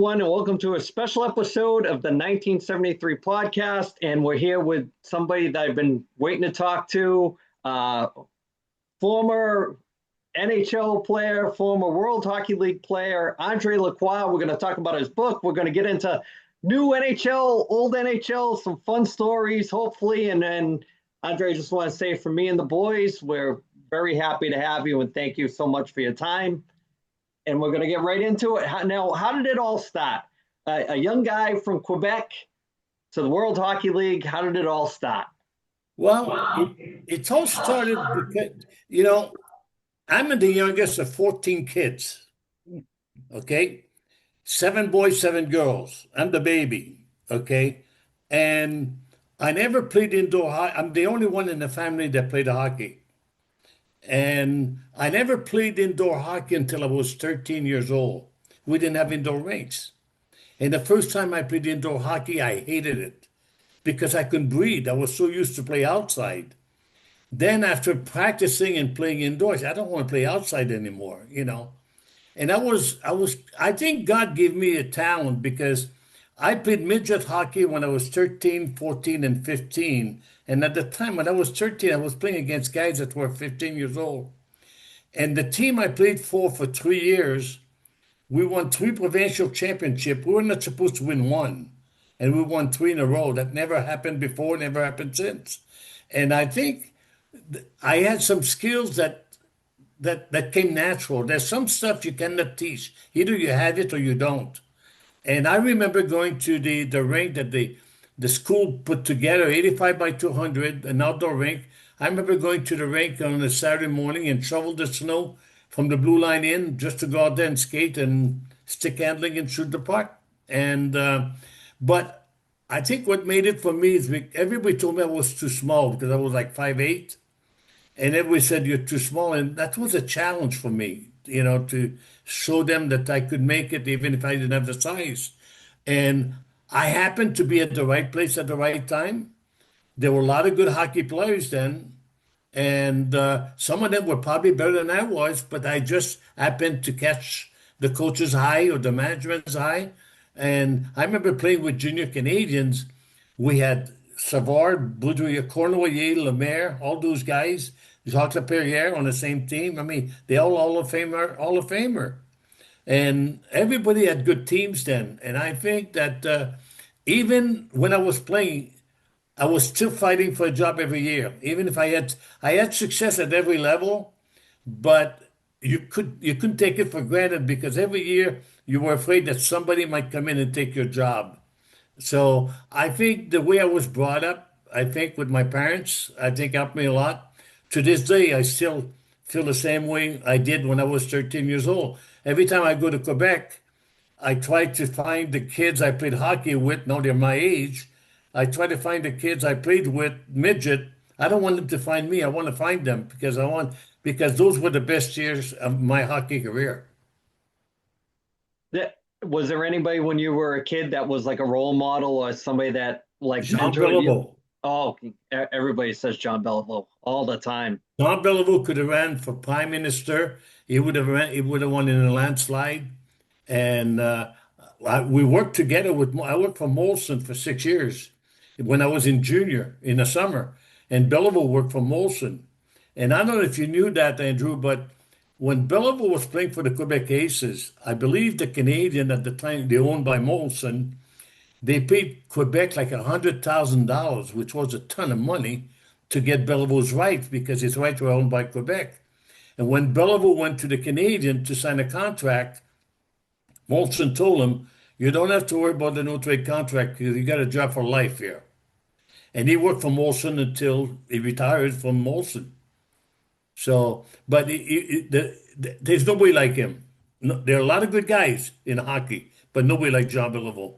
everyone, and welcome to a special episode of the 1973 podcast. And we're here with somebody that I've been waiting to talk to, former NHL player, former World Hockey League player, André Lacroix. We're going to talk about his book. We're going to get into new NHL, old NHL, some fun stories, hopefully. And then, André, I just want to say for me and the boys, we're very happy to have you, and thank you so much for your time. And we're going to get right into it. Now, how did it all start? A young guy from Quebec to the World Hockey League. How did it all start? Well, it all started because, I'm the youngest of 14 kids, okay? 7 boys, 7 girls. I'm the baby, okay? And I never played indoor hockey. I'm the only one in the family that played hockey. And I never played indoor hockey until I was 13 years old. We didn't have indoor rinks. And the first time I played indoor hockey, I hated it because I couldn't breathe. I was so used to play outside. Then after practicing and playing indoors, I don't want to play outside anymore. And I think God gave me a talent because I played midget hockey when I was 13, 14, and 15. And at the time when I was 13, I was playing against guys that were 15 years old. And the team I played for 3 years, we won 3 provincial championships. We were not supposed to win one. And we won 3 in a row. That never happened before, never happened since. And I think I had some skills that came natural. There's some stuff you cannot teach. Either you have it or you don't. And I remember going to the rink that the school put together, 85 by 200, an outdoor rink. I remember going to the rink on a Saturday morning and shovel the snow from the blue line in just to go out there and skate and stick handling and shoot the puck. But I think what made it for me is everybody told me I was too small because I was like 5'8". And everybody said, you're too small. And that was a challenge for me, to show them that I could make it even if I didn't have the size. And I happened to be at the right place at the right time. There were a lot of good hockey players then. And some of them were probably better than I was, but I just happened to catch the coach's eye or the management's eye. And I remember playing with junior Canadians. We had Savard, Boudreaux, Cornoyer, Lemaire, all those guys, Jacques Laperrière on the same team. I mean, they all Hall of Famer. And everybody had good teams then. And I think that even when I was playing, I was still fighting for a job every year. Even if I had success at every level, but you couldn't take it for granted because every year you were afraid that somebody might come in and take your job. So I think the way I was brought up, I think with my parents, I think helped me a lot. To this day, I still feel the same way I did when I was 13 years old. Every time I go to Quebec, I try to find the kids I played hockey with. Now they're my age. I try to find the kids I played with, midget. I don't want them to find me. I want to find them because those were the best years of my hockey career. Was there anybody when you were a kid that was like a role model or somebody that like Jean mentored you? Beliveau. Oh, everybody says John Beliveau all the time. Jean Beliveau could have ran for prime minister. He would have won in a landslide. And we worked together I worked for Molson for 6 years when I was in junior in the summer. And Beliveau worked for Molson. And I don't know if you knew that, Andrew, but when Beliveau was playing for the Quebec Aces, I believe the Canadian at the time, they owned by Molson, they paid Quebec like $100,000, which was a ton of money, to get Beliveau's rights because his rights were owned by Quebec. And when Beliveau went to the Canadian to sign a contract, Molson told him, you don't have to worry about the no trade contract because you got a job for life here. And he worked for Molson until he retired from Molson. So, but there's nobody like him. No, there are a lot of good guys in hockey, but nobody like John Beliveau.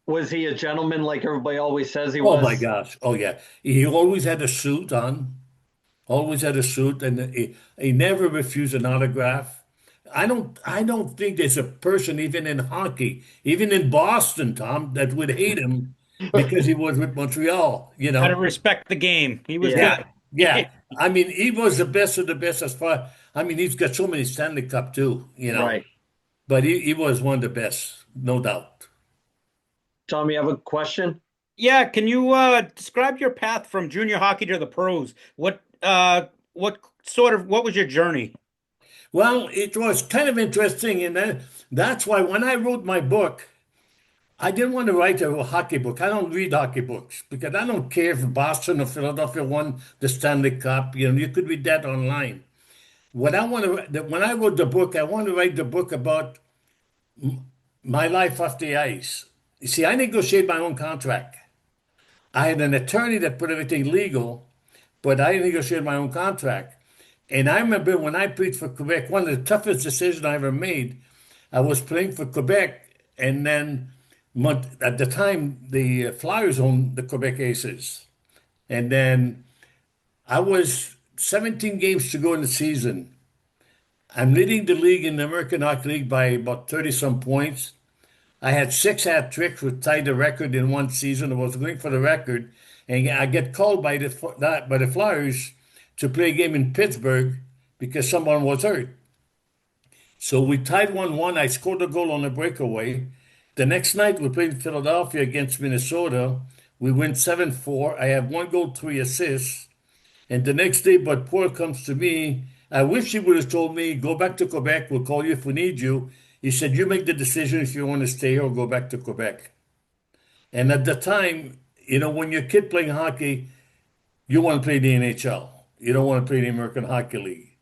Was he a gentleman like everybody always says he Oh my was? gosh. Oh yeah. He always had a suit on, always had a suit, and he never refused an autograph. I don't think there's a person even in hockey, even in Boston, Tom, that would hate him because he was with Montreal, you Got to know. respect the game. He was Yeah. Yeah, good. yeah. I mean, he was the best of the best as far. I mean, he's got so many Stanley Cup too, you know. Right. But he was one of the best. no doubt. Tom, you have a question? Yeah, can you describe your path from junior hockey to the pros? What was your journey? Well, it was kind of interesting, and that's why when I wrote my book, I didn't want to write a hockey book. I don't read hockey books because I don't care if Boston or Philadelphia won the Stanley Cup. You could read that online. What I want to, when I wrote the book, I want to write the book about my life off the ice. You see, I negotiated my own contract. I had an attorney that put everything legal, but I negotiated my own contract. And I remember when I played for Quebec, one of the toughest decisions I ever made. I was playing for Quebec, and then at the time the Flyers owned the Quebec Aces, and then I was 17 games to go in the season. I'm leading the league in the American Hockey League by about 30 some points. I had six hat tricks, which tied the record in one season. I was going for the record, and I get called by the Flyers to play a game in Pittsburgh because someone was hurt. So we tied 1-1. I scored a goal on a breakaway. The next night we played Philadelphia against Minnesota. We win 7-4. I have one goal, three assists. And the next day, Bud Poor comes to me. I wish he would have told me, go back to Quebec. We'll call you if we need you. He said, you make the decision if you want to stay here or go back to Quebec. And at the time, when you're a kid playing hockey, you want to play the NHL. You don't want to play the American Hockey League.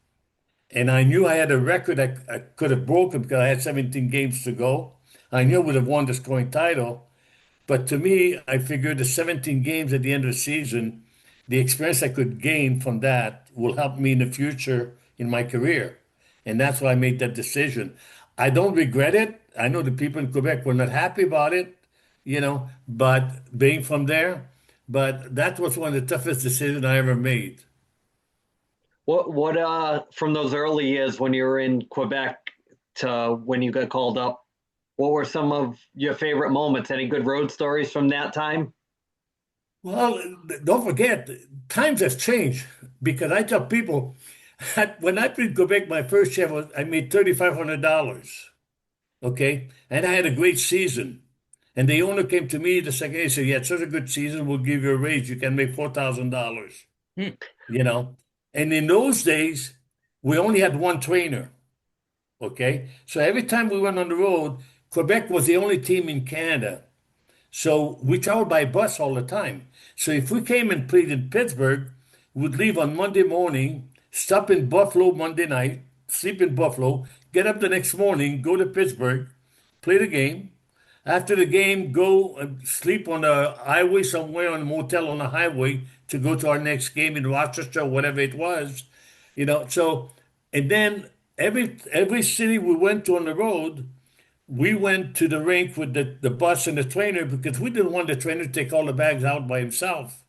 And I knew I had a record I could have broken because I had 17 games to go. I knew I would have won the scoring title. But to me, I figured the 17 games at the end of the season, the experience I could gain from that will help me in the future in my career. And that's why I made that decision. I don't regret it. I know the people in Quebec were not happy about it, but being from there, but that was one of the toughest decisions I ever made. What from those early years when you were in Quebec to when you got called up, what were some of your favorite moments? Any good road stories from that time? Well, don't forget, times have changed because I tell people when I played Quebec, my first year I made $3,500. Okay, and I had a great season. And the owner came to me the second day and said, "You had such a good season, we'll give you a raise. You can make $4,000." Hmm. You know, and in those days, we only had one trainer. Okay, so every time we went on the road, Quebec was the only team in Canada. So we traveled by bus all the time. So if we came and played in Pittsburgh, we'd leave on Monday morning, stop in Buffalo Monday night, sleep in Buffalo, get up the next morning, go to Pittsburgh, play the game. After the game, go and sleep on a highway somewhere on a motel on the highway to go to our next game in Rochester, whatever it was. So and then every city we went to on the road, we went to the rink with the bus and the trainer because we didn't want the trainer to take all the bags out by himself.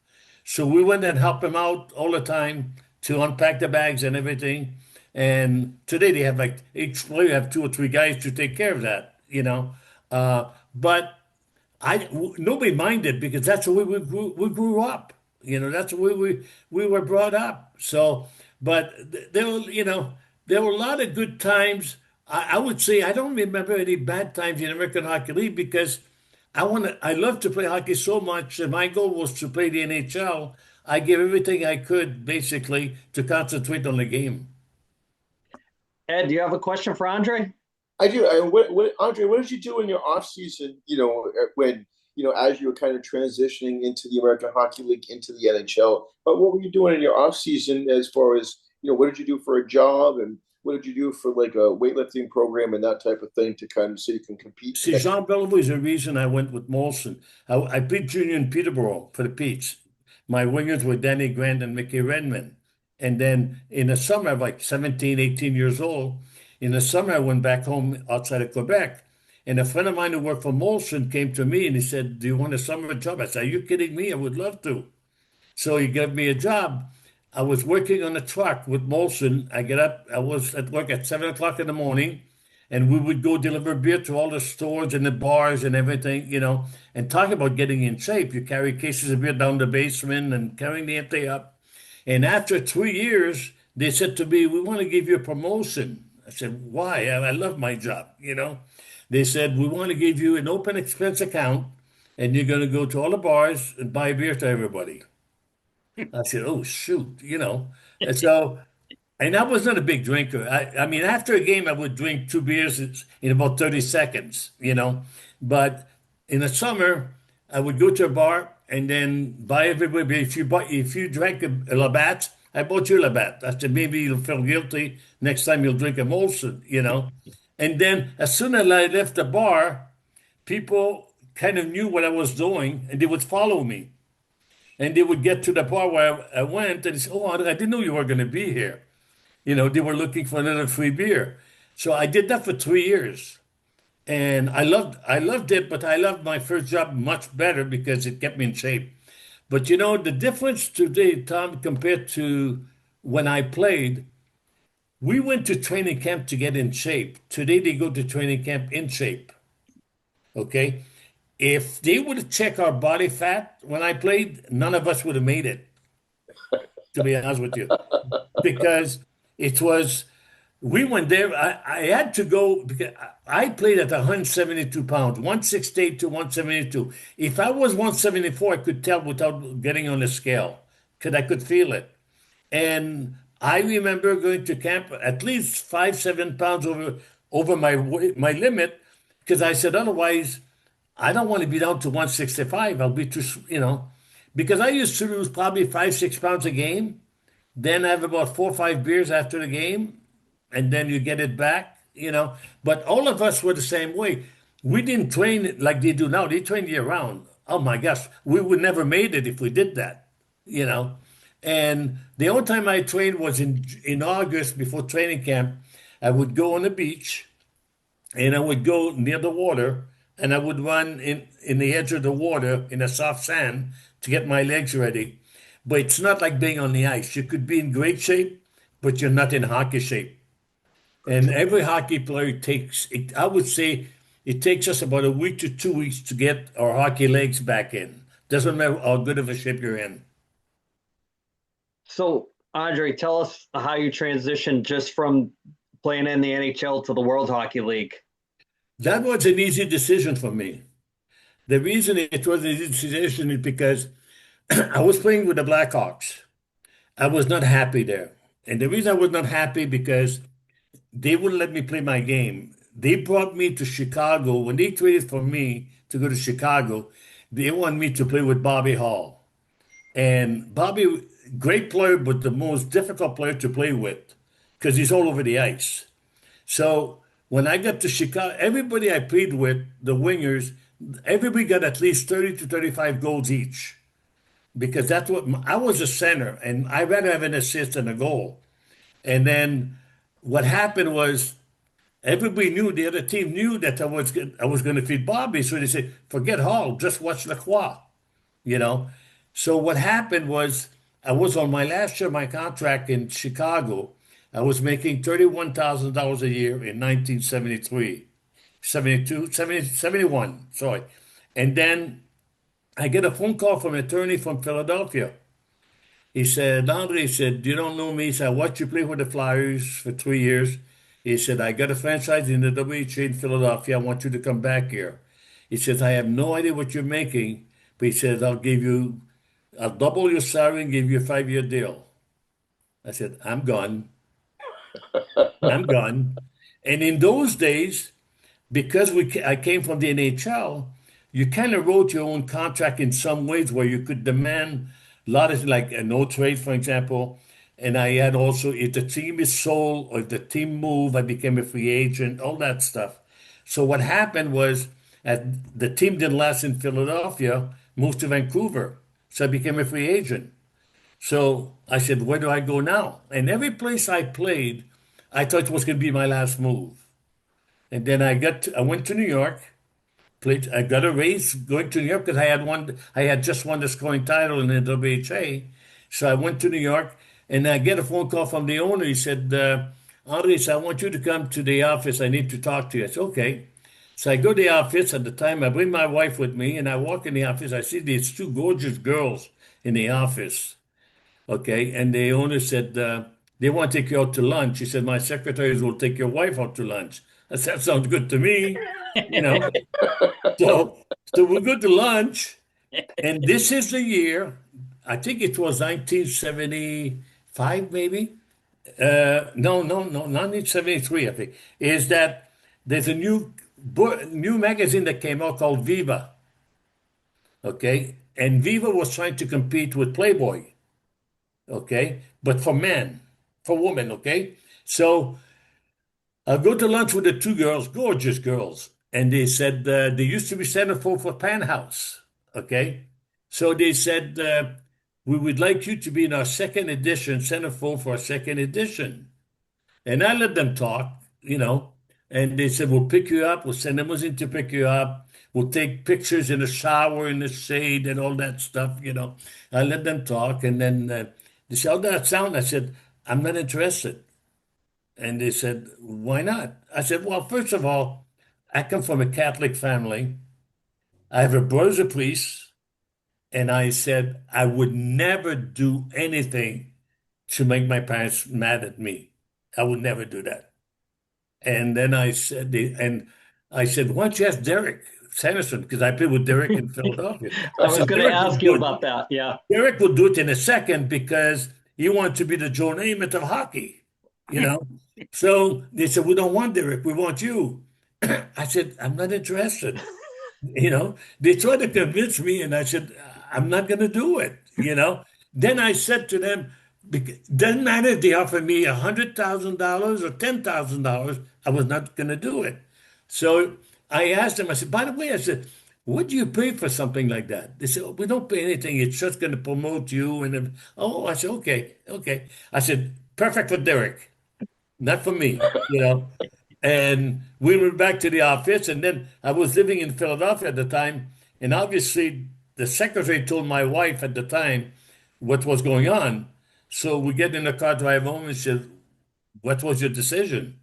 So we went and helped him out all the time to unpack the bags and everything. And today they have like each player have two or three guys to take care of that. But nobody minded because that's the way we grew up. That's the way we were brought up. So, but there were a lot of good times. I would say I don't remember any bad times in American Hockey League because I love to play hockey so much, and my goal was to play the NHL. I gave everything I could basically to concentrate on the game. Ed, do you have a question for Andre? I do. Andre, what did you do in your off season? When as you were kind of transitioning into the American Hockey League into the NHL. But what were you doing in your off season as far as what did you do for a job and what did you do for like a weightlifting program and that type of thing to kind of so you can compete? See, Jean Bellevue is the reason I went with Molson. I played junior in Peterborough for the Petes. My wingers were Danny Grant and Mickey Redmond. And then in the summer, I was like 17, 18 years old. In the summer, I went back home outside of Quebec. And a friend of mine who worked for Molson came to me and he said, "Do you want a summer job?" I said, "Are you kidding me? I would love to." So he gave me a job. I was working on a truck with Molson. I get up, I was at work at 7 o'clock in the morning, and we would go deliver beer to all the stores and the bars and everything. And talk about getting in shape. You carry cases of beer down the basement and carrying the empty up. And after 3 years, they said to me, "We want to give you a promotion." I said, "Why? I love my job." They said, we want to give you an open expense account and you're going to go to all the bars and buy beer to everybody. I said, oh, shoot, you know. And so, and I was not a big drinker. I mean, after a game, I would drink two beers in about 30 seconds, you know. But in the summer, I would go to a bar and then buy everybody. If you drank a Labatt, I bought you a Labatt. I said, maybe you'll feel guilty. Next time you'll drink a Molson, you know. And then as soon as I left the bar, people kind of knew what I was doing and they would follow me. And they would get to the bar where I went and they said, oh, I didn't know you were going to be here. You know, they were looking for another free beer. So I did that for 3 years. And I loved it, but I loved my first job much better because it kept me in shape. But you know, the difference today, Tom, compared to when I played, we went to training camp to get in shape. Today they go to training camp in shape. Okay. If they would have checked our body fat when I played, none of us would have made it, to be honest with you. Because it was, we went there. I had to go because I played at 172 pounds, 168 to 172. If I was 174, I could tell without getting on the scale because I could feel it. And I remember going to camp at least 5, 7 pounds over my limit because I said otherwise I don't want to be down to 165. I'll be too, you know, because I used to lose probably 5, 6 pounds a game. Then I have about 4 or 5 beers after the game, and then you get it back, you know. But all of us were the same way. We didn't train like they do now. They train year round. Oh my gosh, we would never made it if we did that, you know. And the only time I trained was in August before training camp. I would go on the beach and I would go near the water and I would run in the edge of the water in the soft sand to get my legs ready. But it's not like being on the ice. You could be in great shape, but you're not in hockey shape. And every hockey player takes, it, I would say, it takes us about a week to 2 weeks to get our hockey legs back in. Doesn't matter how good of a shape you're in. So, Andre, tell us how you transitioned just from playing in the NHL to the World Hockey League. That was an easy decision for me. The reason it was an easy decision is because I was playing with the Blackhawks. I was not happy there. And the reason I was not happy because they wouldn't let me play my game. They brought me to Chicago. When they traded for me to go to Chicago, they wanted me to play with Bobby Hall. And Bobby, great player, but the most difficult player to play with because he's all over the ice. So when I got to Chicago, everybody I played with, the wingers, everybody got at least 30 to 35 goals each because that's what I was a center and I'd rather have an assist than a goal. And then what happened was everybody knew, the other team knew that I was going to feed Bobby. So they said, forget Hall, just watch Lacroix, you know. So what happened was I was on my last year of my contract in Chicago. I was making $31,000 a year in 1973, 72, 70, 71, sorry. And then I get a phone call from an attorney from Philadelphia. He said, Andre, he said, you don't know me. He said, I watched you play with the Flyers for 3 years. He said, I got a franchise in the WHA in Philadelphia. I want you to come back here. He says, I have no idea what you're making, but he says, I'll double your salary and give you a 5 year deal. I said, I'm gone. I'm gone. And in those days, because I came from the NHL, you kind of wrote your own contract in some ways where you could demand a lot of like a no trade, for example. And I had also, if the team is sold or if the team moved, I became a free agent, all that stuff. So what happened was the team didn't last in Philadelphia, moved to Vancouver. So I became a free agent. So I said, where do I go now? And every place I played, I thought it was going to be my last move. And then I went to New York, played, I got a raise going to New York because I had just won the scoring title in the WHA. So I went to New York and I get a phone call from the owner. He said, Andres, I want you to come to the office. I need to talk to you. I said, okay. So I go to the office at the time. I bring my wife with me and I walk in the office. I see these two gorgeous girls in the office. Okay. And the owner said, they want to take you out to lunch. He said, my secretaries will take your wife out to lunch. I said, that sounds good to me, you know. So we go to lunch, and this is the year, I think it was 1975, maybe. No, 1973, I think. Is that there's a new magazine that came out called Viva, okay? And Viva was trying to compete with Playboy, okay? But for men, for women, okay? So I go to lunch with the two girls, gorgeous girls, and they said they used to be centerfold for Penthouse. Okay, so they said we would like you to be in our second edition, centerfold for our second edition. And I let them talk, and they said we'll pick you up, we'll send limousine to pick you up, we'll take pictures in the shower, in the shade, and all that stuff. I let them talk, and then they said, "How does that sound?" I said, "I'm not interested." And they said, "Why not?" I said, "Well, first of all, I come from a Catholic family. I have a brother's a priest." And I said, "I would never do anything to make my parents mad at me. I would never do that." And then I said, "Why don't you ask Derek Sanderson?" Because I played with Derek in Philadelphia. I I was said, going to "Derek will ask you do it. about that. Yeah. Derek will do it in a second because he wanted to be the Joe Namath of hockey, you know. So they said, "We don't want Derek, we want you." I said, "I'm not interested." They tried to convince me, and I said, "I'm not going to do it." Then I said to them, doesn't matter if they offer me $100,000 or $10,000, I was not going to do it. So I asked them, I said, "By the way," I said, "what do you pay for something like that?" They said, "Oh, we don't pay anything. It's just going to promote you." Oh, I said, "Okay, okay." I said, "Perfect for Derek, not for me." And we went back to the office, and then I was living in Philadelphia at the time, and obviously the secretary told my wife at the time what was going on. So we get in the car, drive home, and she said, "What was your decision?"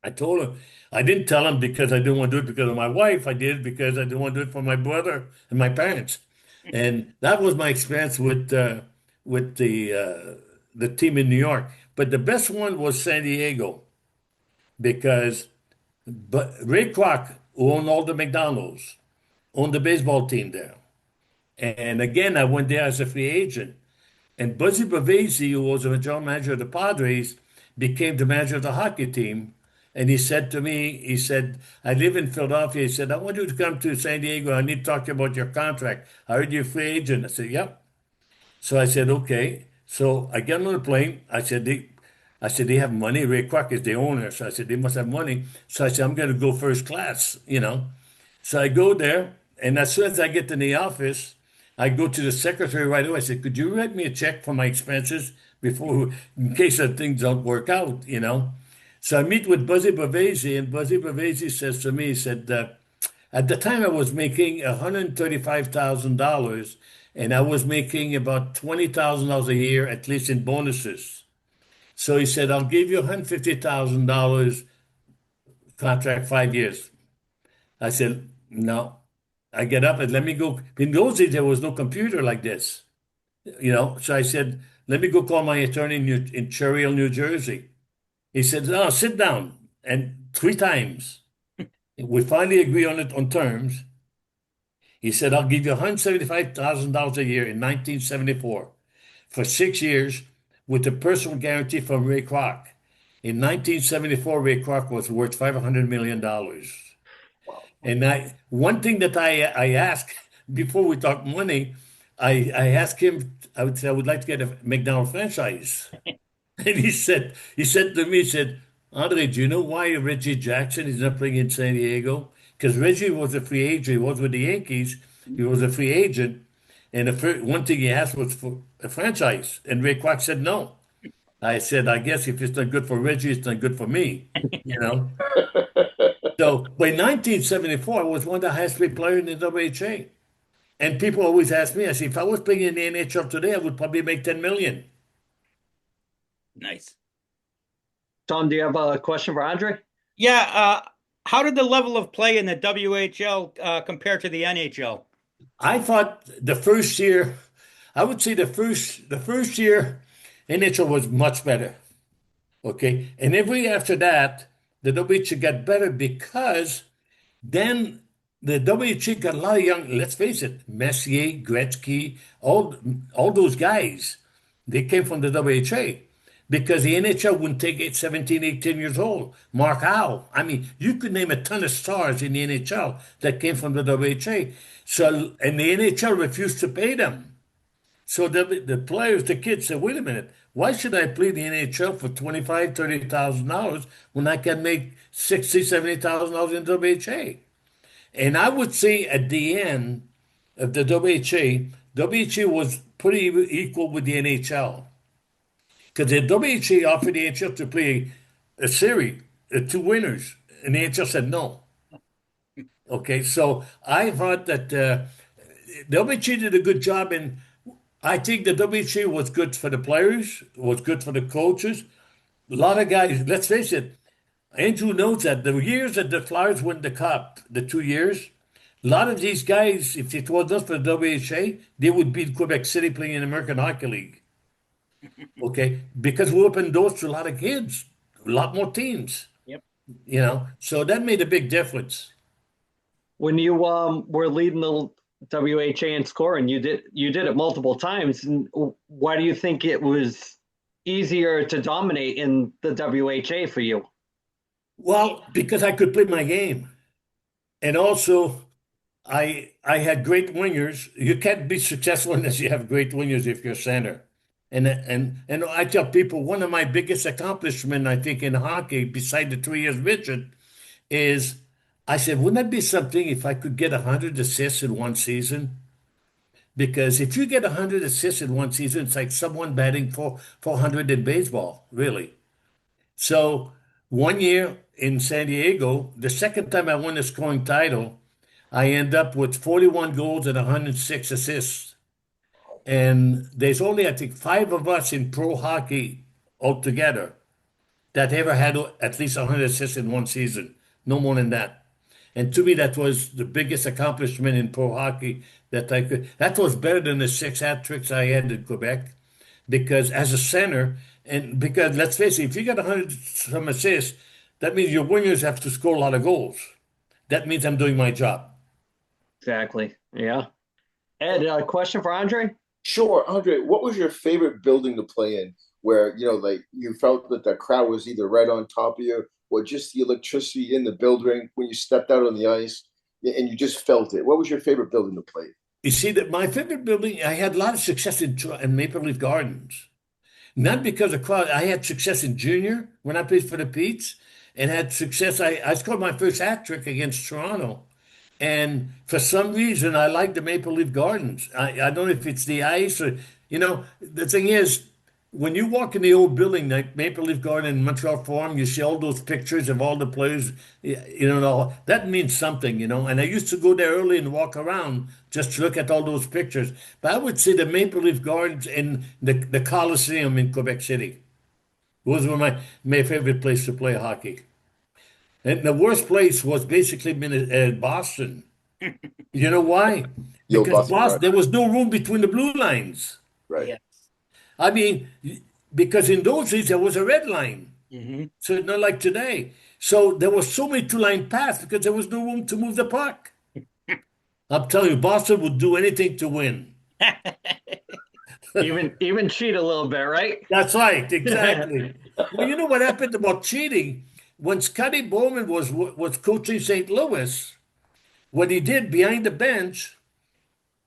I told her. I didn't tell him because I didn't want to do it because of my wife. I did it because I didn't want to do it for my brother and my parents. And that was my experience with the team in New York. But the best one was San Diego because Ray Kroc, who owned all the McDonald's, owned the baseball team there. And again, I went there as a free agent. And Buzzy Bavasi, who was the general manager of the Padres, became the manager of the hockey team. And he said to me, he said, "I live in Philadelphia." He said, "I want you to come to San Diego. I need to talk to you about your contract. I heard you're a free agent." I said, "Yep." So I said, "Okay." So I get on the plane. I said, they have money. Ray Kroc is the owner. So I said, they must have money. So I said, "I'm going to go first class. So I go there, and as soon as I get in the office, I go to the secretary right away. I said, "Could you write me a check for my expenses in case that things don't work out?" So I meet with Buzzy Bavasi, and Buzzy Bavasi says to me, he said, at the time I was making $135,000, and I was making about $20,000 a year, at least in bonuses. So he said, "I'll give you $150,000 contract, 5 years." I said, "No." I get up and let me go. In those days, there was no computer like this. So I said, "Let me go call my attorney in Cherry Hill, New Jersey." He said, "Oh, sit down." And 3 times. We finally agree on it on terms. He said, "I'll give you $175,000 a year in 1974 for 6 years with a personal guarantee from Ray Kroc." In 1974, Ray Kroc was worth $500 million. And one thing that I asked before we talk money, I asked him, I would say, "I would like to get a McDonald's franchise." And he said to me, he said, "Andre, do you know why Reggie Jackson is not playing in San Diego?" Because Reggie was a free agent. He was with the Yankees. He was a free agent. And the one thing he asked was for a franchise. And Ray Kroc said no. I said, "I guess if it's not good for Reggie, it's not good for me." You know? So by 1974, I was one of the highest paid players in the WHA. And people always ask me, I say, if I was playing in the NHL today, I would probably make 10 million. Nice. Tom, do you have a question for Andre? Yeah. How did the level of play in the WHL compare to the NHL? I thought the first year, I would say the first year NHL was much better. Okay. And every after that, the WHA got better because then the WHA got a lot of young, let's face it, Messier, Gretzky, all those guys, they came from the WHA because the NHL wouldn't take 17, 18 years old. Mark Howe. I mean, you could name a ton of stars in the NHL that came from the WHA. So, and the NHL refused to pay them. So the players, the kids said, wait a minute, why should I play the NHL for $25,000, $30,000 when I can make $60,000, $70,000 in WHA? And I would say at the end of the WHA was pretty equal with the NHL. Because the WHA offered the NHL to play a series, two winners, and the NHL said no. Okay, so I thought that the WHA did a good job, and I think the WHA was good for the players, was good for the coaches. A lot of guys, let's face it, Andrew knows that the years that the Flyers won the Cup, the 2 years, a lot of these guys, if it was not for the WHA, they would be in Quebec City playing in the American Hockey League. Okay, because we opened doors to a lot of kids, a lot more teams. Yep. You know, so that made a big difference. When you were leading the WHA in scoring, you did it multiple times. And why do you think it was easier to dominate in the WHA for you? Well, because I could play my game, and also I had great wingers. You can't be successful unless you have great wingers if you're center. And I tell people one of my biggest accomplishments, I think, in hockey, beside the 3 years midget, is I said, wouldn't that be something if I could get 100 assists in one season? Because if you get 100 assists in one season, it's like someone batting for 400 in baseball, really. So 1 year in San Diego, the second time I won the scoring title, I end up with 41 goals and 106 assists. And there's only, I think, 5 of us in pro hockey altogether that ever had at least 100 assists in one season. No more than that. And to me, that was the biggest accomplishment in pro hockey that I could. That was better than the 6 hat tricks I had in Quebec. Because as a center, and because let's face it, if you got 100 some assists, that means your wingers have to score a lot of goals. That means I'm doing my job. Exactly. Yeah. Ed, a question for Andre? Sure, Andre, what was your favorite building to play in where, like you felt that the crowd was either right on top of you or just the electricity in the building when you stepped out on the ice and you just felt it? What was your favorite building to play in? You see, that my favorite building, I had a lot of success in Maple Leaf Gardens. Not because of crowd. I had success in junior when I played for the Petes and had success. I scored my first hat trick against Toronto. And for some reason, I like the Maple Leaf Gardens. I don't know if it's the ice or, the thing is, when you walk in the old building, like Maple Leaf Garden in Montreal Forum, you see all those pictures of all the players, that means something, And I used to go there early and walk around just to look at all those pictures. But I would say the Maple Leaf Gardens and the Coliseum in Quebec City. Those were my favorite place to play hockey. And the worst place was basically Boston. You know why? Because Boston, there was no room between the blue lines. Right. Yeah. I mean, because in those days there was a red line. Mm-hmm. So not like today. So there was so many two-line paths because there was no room to move the puck. I'm telling you, Boston would do anything to win. even cheat a little bit, right? That's right, exactly. Well, you know what happened about cheating? When Scotty Bowman was coaching St. Louis, what he did behind the bench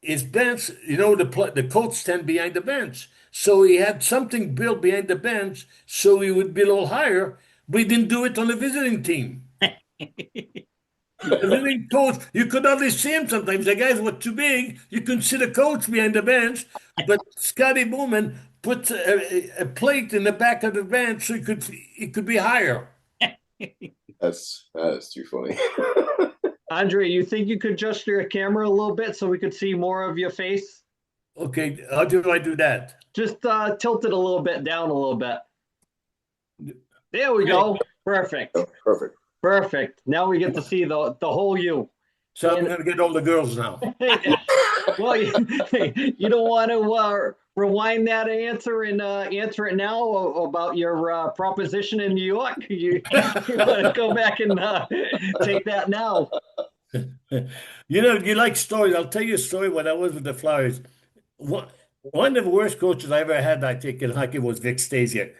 is the coach stand behind the bench. So he had something built behind the bench so he would be a little higher, but he didn't do it on the visiting team. The visiting coach, you could hardly see him sometimes. The guys were too big. You couldn't see the coach behind the bench, but Scotty Bowman put a plate in the back of the bench so he could be higher. That's too funny. Andre, you think you could adjust your camera a little bit so we could see more of your face? Okay, how do I do that? Just tilt it a little bit down a little bit. There we go. Perfect. Oh, perfect. Perfect. Now we get to see the whole you. So I'm going to get all the girls now. Well, you don't want to rewind that answer and answer it now about your proposition in New York? You want to go back and take that now? You like stories. I'll tell you a story when I was with the Flyers. One, one of the worst coaches I ever had, I think, in hockey was Vic Stasiak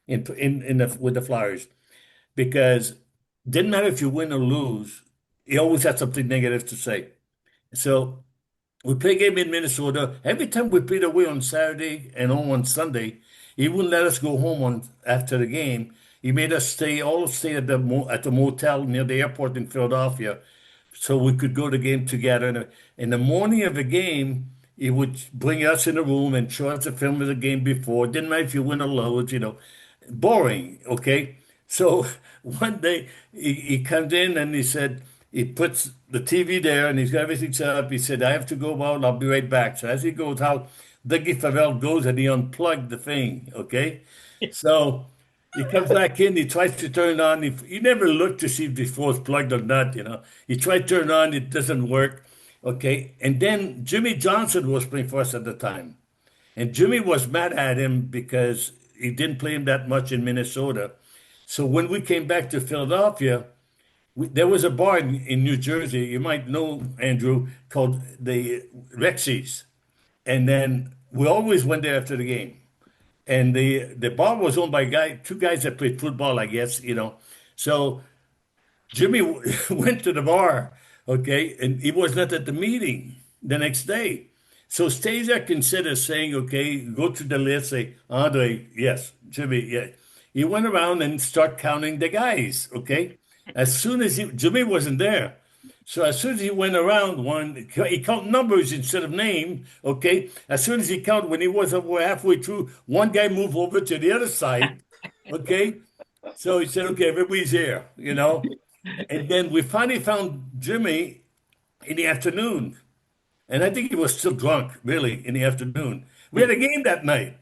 with the Flyers because didn't matter if you win or lose, he always had something negative to say. So we play a game in Minnesota. Every time we played away on Saturday and home on Sunday, he wouldn't let us go home on after the game. He made us stay at the motel near the airport in Philadelphia, so we could go to the game together. And in the morning of the game, he would bring us in the room and show us the film of the game before. Didn't matter if you win or lose. Boring. Okay, so one day he comes in and he said he puts the TV there and he's got everything set up. He said, I have to go out. I'll be right back. So as he goes out, Dougie Favell goes and he unplugged the thing. Okay. So he comes back in. He tries to turn it on. He never looked to see if the was plugged or not. He tried to turn it on. It doesn't work. Okay. And then Jimmy Johnson was playing for us at the time. And Jimmy was mad at him because he didn't play him that much in Minnesota. So when we came back to Philadelphia, there was a bar in New Jersey, you might know, Andrew, called the Rexy's. And then we always went there after the game. And the bar was owned by two guys that played football, I guess. So Jimmy went to the bar, okay, and he was not at the meeting the next day. So Stasiak considered saying, okay, go to the list, say, Andre, yes, Jimmy, yeah. He went around and start counting the guys, okay? As soon as Jimmy wasn't there. So as soon as he went around he count numbers instead of name, okay? As soon as he counted, when he was over halfway through, one guy moved over to the other side, okay? So he said, okay, everybody's here. And then we finally found Jimmy in the afternoon. And I think he was still drunk, really, in the afternoon. We had a game that night.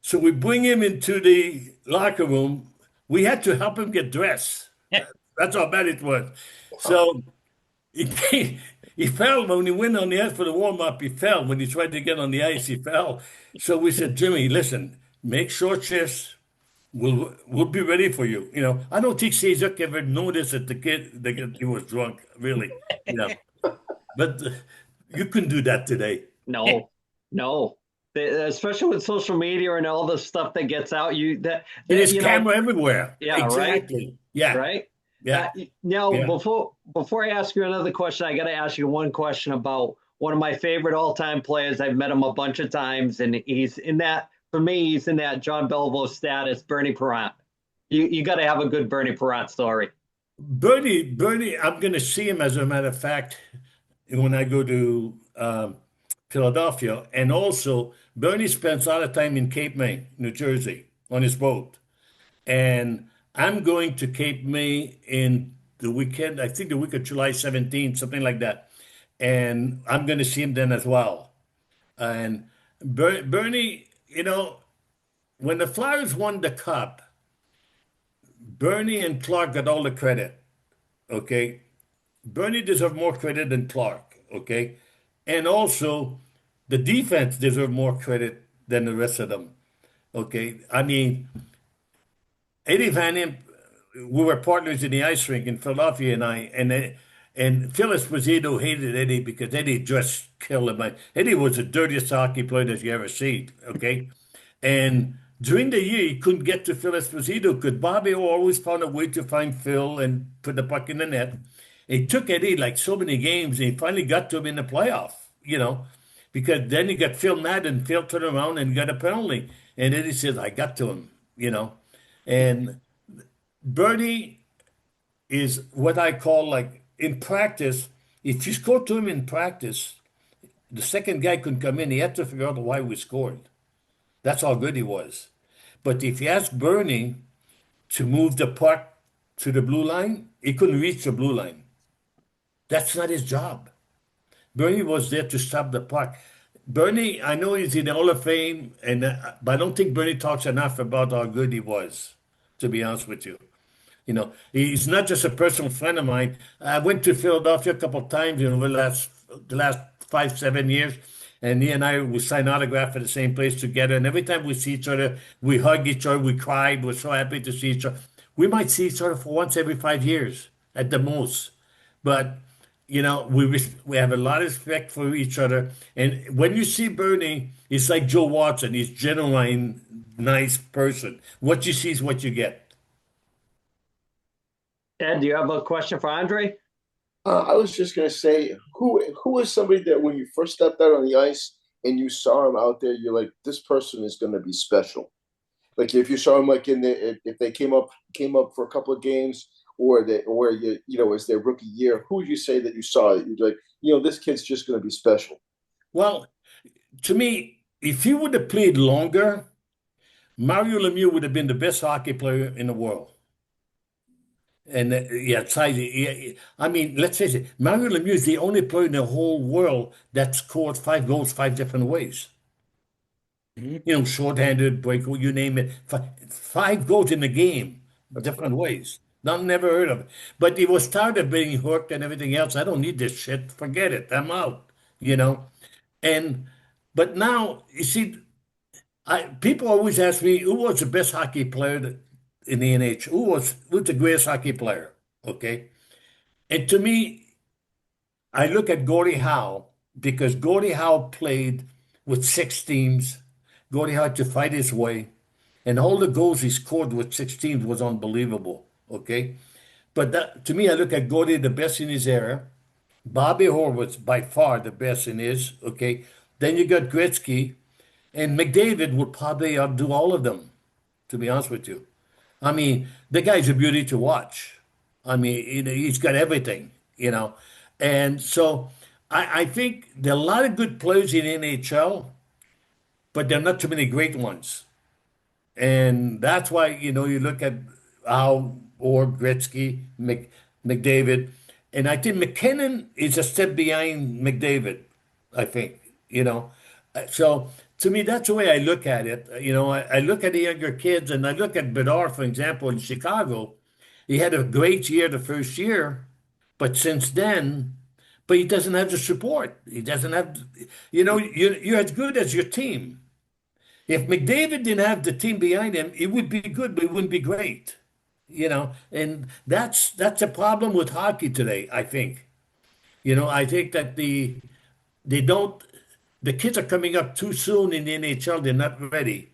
So we bring him into the locker room. We had to help him get dressed. That's how bad it was. So he fell when he went on the ice for the warm-up. He fell. When he tried to get on the ice, he fell. So we said, Jimmy, listen, make short shifts. We'll be ready for you. I don't think Cezuk ever noticed that he was drunk, really. But you couldn't do that today. No. Especially with social media and all the stuff that gets out, there's camera everywhere. Yeah, exactly. Right. Yeah, right. Yeah. Now, yeah. before I ask you another question, I got to ask you one question about one of my favorite all-time players. I've met him a bunch of times, and he's in that. For me, he's in that John Beliveau status. Bernie Parent. You got to have a good Bernie Parent story. Bernie, I'm going to see him, as a matter of fact, when I go to Philadelphia. And also, Bernie spends a lot of time in Cape May, New Jersey, on his boat. And I'm going to Cape May in the weekend, I think the week of July 17th, something like that. And I'm going to see him then as well. And Bernie, when the Flyers won the Cup, Bernie and Clark got all the credit, okay? Bernie deserved more credit than Clark, okay? And also, the defense deserved more credit than the rest of them, okay? I mean, Eddie Van Imp, we were partners in the ice rink in Philadelphia, and Phil Esposito hated Eddie because Eddie just killed him. Eddie was the dirtiest hockey player that you ever see, okay? And during the year, he couldn't get to Phil Esposito because Bobby always found a way to find Phil and put the puck in the net. It took Eddie like so many games, and he finally got to him in the playoff, because then he got Phil mad, and Phil turned around and got a penalty. And Eddie says, I got to him. And Bernie is what I call, like, in practice, if you score to him in practice, the second guy couldn't come in. He had to figure out why we scored. That's how good he was. But if you ask Bernie to move the puck to the blue line, he couldn't reach the blue line. That's not his job. Bernie was there to stop the puck. Bernie, I know he's in the Hall of Fame, but I don't think Bernie talks enough about how good he was, to be honest with you. He's not just a personal friend of mine. I went to Philadelphia a couple of times, the last 5, 7 years, and he and I would sign autograph at the same place together. And every time we see each other, we hug each other, we cry. We're so happy to see each other. We might see each other for once every 5 years at the most, but we have a lot of respect for each other. And when you see Bernie, it's like Joe Watson. He's genuine, nice person. What you see is what you get. Ed, do you have a question for Andre? I was just gonna say, who was somebody that when you first stepped out on the ice and you saw him out there, you're like, this person is gonna be special. Like if you saw him like if they came up for a couple of games or as their rookie year, who would you say that you saw that you'd like, this kid's just gonna be special? Well, to me, if he would have played longer, Mario Lemieux would have been the best hockey player in the world. And yeah, size. Yeah, I mean, let's face it, Mario Lemieux is the only player in the whole world that scored 5 goals 5 different ways. Mhm. Shorthanded, break, you name it. 5 goals in the game, different ways. Not never heard of it. But he was tired of being hooked and everything else. I don't need this shit. Forget it. I'm out. You know. And but now you see, people always ask me who was the best hockey player in the NH. Who's the greatest hockey player? Okay. And to me, I look at Gordie Howe because Gordie Howe played with 6 teams. Gordie Howe had to fight his way, and all the goals he scored with 6 teams was unbelievable. Okay, but to me, I look at Gordie the best in his era. Bobby Orr was by far the best in his. Okay, then you got Gretzky, and McDavid would probably outdo all of them. To be honest with you, I mean, the guy's a beauty to watch. I mean, he's got everything. And so I think there are a lot of good players in NHL, but there are not too many great ones. And that's why, you look at how or Gretzky, McDavid, and I think McKinnon is a step behind McDavid, I think, you know. So to me, that's the way I look at it. I look at the younger kids and I look at Bedard, for example, in Chicago. He had a great year the first year, but since then, but he doesn't have the support. He doesn't have, you're as good as your team. If McDavid didn't have the team behind him, it would be good, but it wouldn't be great. And that's a problem with hockey today, I think. I think that they don't the kids are coming up too soon in the NHL, they're not ready.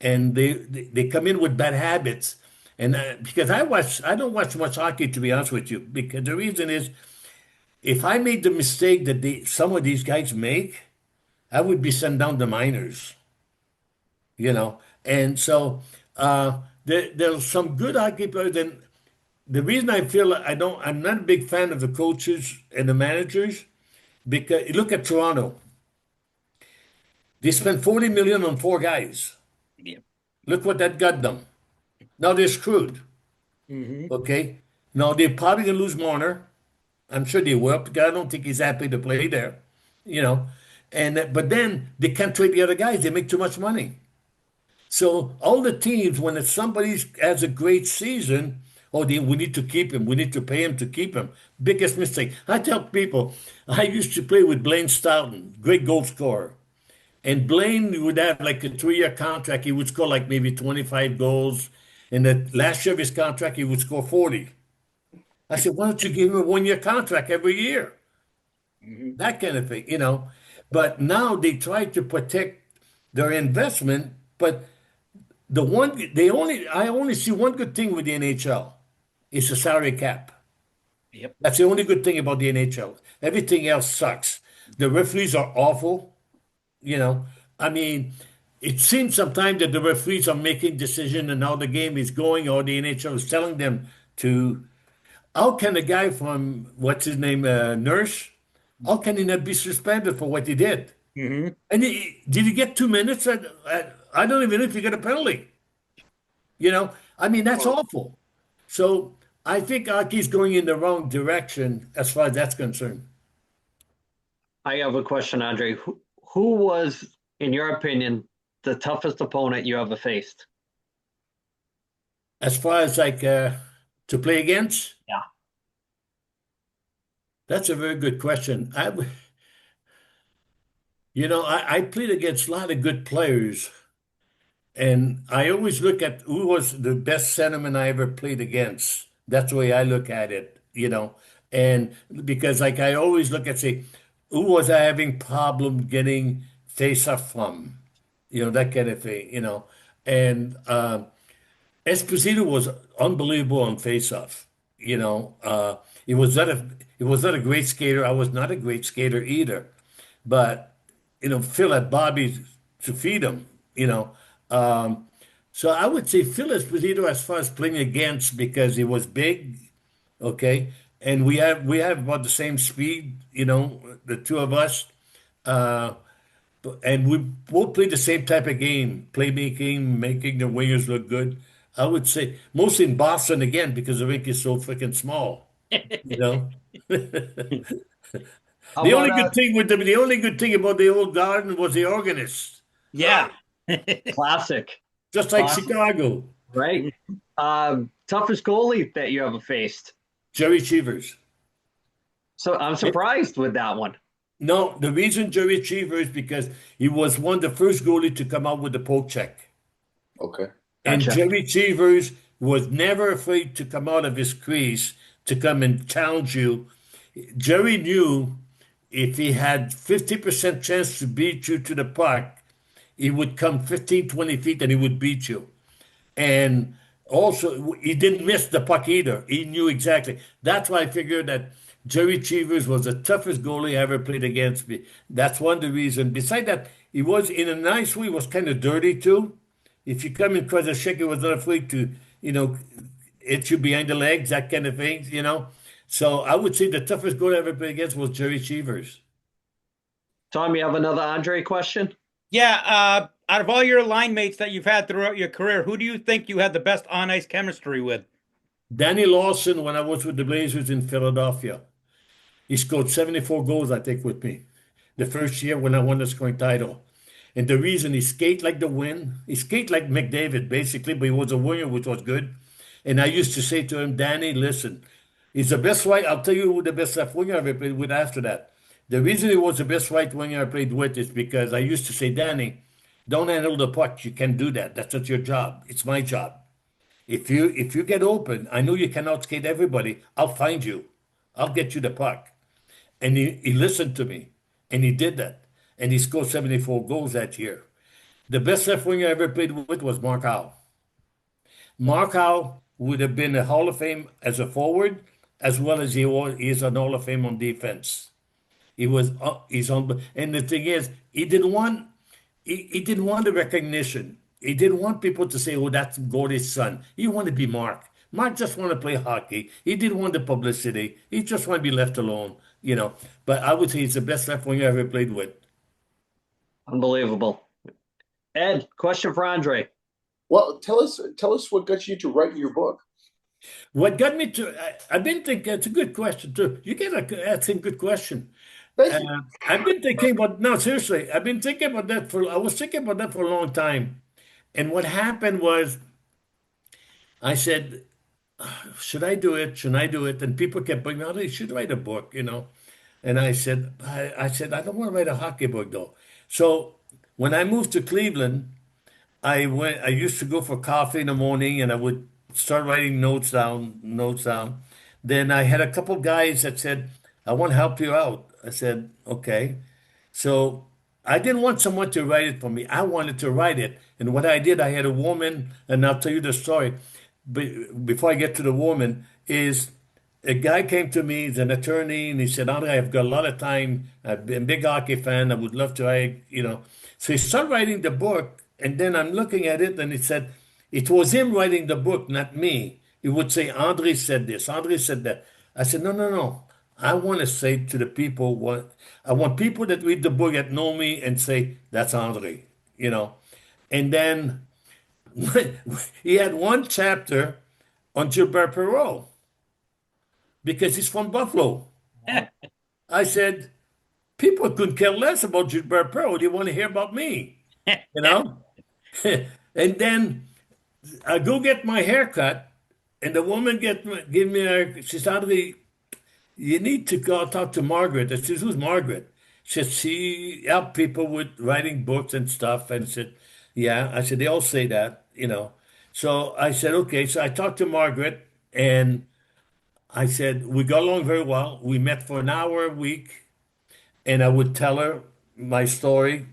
And they come in with bad habits. And because I don't watch much hockey to be honest with you, because the reason is if I made the mistake that some of these guys make, I would be sent down to minors. you know. And so there's some good hockey players. And the reason I feel like I'm not a big fan of the coaches and the managers because look at Toronto. They spent 40 million on 4 guys. Yeah. Look what that got them. Now they're screwed. Hmm. Okay. Now they're probably gonna lose Marner. I'm sure they will because I don't think he's happy to play there. You know. But then they can't trade the other guys. They make too much money. So all the teams, when somebody has a great season, we need to keep him. We need to pay him to keep him. Biggest mistake. I tell people, I used to play with Blaine Stoughton, great goal scorer. And Blaine would have like a 3-year contract. He would score like maybe 25 goals. And the last year of his contract, he would score 40. I said, why don't you give him a 1-year contract every year? Hmm. That kind of thing. But now they try to protect their investment, but I only see one good thing with the NHL. It's the salary cap. Yep. That's the only good thing about the NHL. Everything else sucks. The referees are awful. You know, I mean, it seems sometimes that the referees are making decisions and how the game is going, or the NHL is telling them to. How can a guy from what's his name, Nurse? How can he not be suspended for what he did? Hmm. And did he get 2 minutes? I don't even know if he got a penalty. I mean, that's Well, awful. So I think hockey's going in the wrong direction as far as that's concerned. I have a question, Andre. Who was, in your opinion, the toughest opponent you ever faced? As far as like to play against, Yeah. that's a very good question. I played against a lot of good players, and I always look at who was the best centerman I ever played against. That's the way I look at it. And because like I always look at say, who was I having problem getting face off from? That kind of thing. And Esposito was unbelievable on face-off. He was not a great skater. I was not a great skater either. But Phil had Bobby to feed him. You know, um, so I would say Phil Esposito as far as playing against because he was big, okay, and we have about the same speed. The two of us. Uh, and we both play the same type of game, playmaking, making the wingers look good. I would say mostly in Boston again because the rink is so freaking small. You know, How the about only good thing with the only good thing about the old garden was the organist, Yeah. classic, just like classic, Chicago. right? Toughest goalie that you ever faced. Jerry Cheevers. So I'm surprised with that one. No, the reason Jerry Cheever is because he was one of the first goalie to come out with the poke check. Okay. And Gotcha. Jerry Cheevers was never afraid to come out of his crease to come and challenge you. Jerry knew if he had 50% chance to beat you to the puck, he would come 15, 20 feet and he would beat you. And also, he didn't miss the puck either. He knew exactly. That's why I figured that Jerry Cheevers was the toughest goalie I ever played against me. That's one of the reasons. Besides that, he was in a nice way, he was kind of dirty too. If you come in across a check, he was not afraid to, you know, hit you behind the legs, that kind of thing. So I would say the toughest goalie I ever played against was Jerry Cheevers. Tom, you have another Andre question? Yeah. Out of all your line mates that you've had throughout your career, who do you think you had the best on ice chemistry with? Danny Lawson, when I was with the Blazers in Philadelphia, he scored 74 goals, I think, with me. The first year when I won the scoring title. And the reason he skate like the wind, he skate like McDavid, basically, but he was a winger, which was good. And I used to say to him, Danny, listen, he's the best right. I'll tell you who the best left winger I ever played with after that. The reason he was the best right winger I played with is because I used to say, Danny, don't handle the puck. You can't do that. That's not your job. It's my job. If you get open, I know you cannot skate everybody. I'll find you. I'll get you the puck. And he listened to me, and he did that. And he scored 74 goals that year. The best left winger I ever played with was Mark Howe. Mark Howe would have been a Hall of Fame as a forward, as well as he is an Hall of Fame on defense. He's on, and the thing is, he didn't want the recognition. He didn't want people to say, "Oh, that's Gordy's son." He wanted to be Mark. Mark just wanted to play hockey. He didn't want the publicity. He just wanted to be left alone. But I would say he's the best left winger I ever played with. Unbelievable. Ed, question for Andre. Well, tell us what got you to write your book. What got me to? I've been thinking. It's a good question too. You get that's a good question. Thank Uh, you. I've been thinking about. No, seriously, I've been thinking about that for. I was thinking about that for a long time. And what happened was, I said, should I do it? Should I do it? And people kept bringing out, you should write a book. And I said, I don't want to write a hockey book though. So when I moved to Cleveland, I used to go for coffee in the morning and I would start writing notes down. Then I had a couple guys that said, I want to help you out. I said, okay. So I didn't want someone to write it for me. I wanted to write it. And what I did, I had a woman, and I'll tell you the story. Before I get to the woman, is a guy came to me, he's an attorney, and he said, Andre, I've got a lot of time. I've been a big hockey fan. I would love to write. So he started writing the book, and then I'm looking at it, and it said, it was him writing the book, not me. He would say, Andre said this, Andre said that. I said, no, no, no. I want to say to the people what I want people that read the book that know me and say, that's Andre. And then he had one chapter on Gilbert Perrault because he's from Buffalo. I said, people couldn't care less about Gilbert Perrault. They want to hear about me, you know? And then I go get my hair cut, and the woman give me she said, Andre, you need to go talk to Margaret. I said, who's Margaret? She said, she helped people with writing books and stuff. And I said, yeah. I said, they all say that, you know. So I said, okay. So I talked to Margaret and I said, we got along very well. We met for an hour a week and I would tell her my story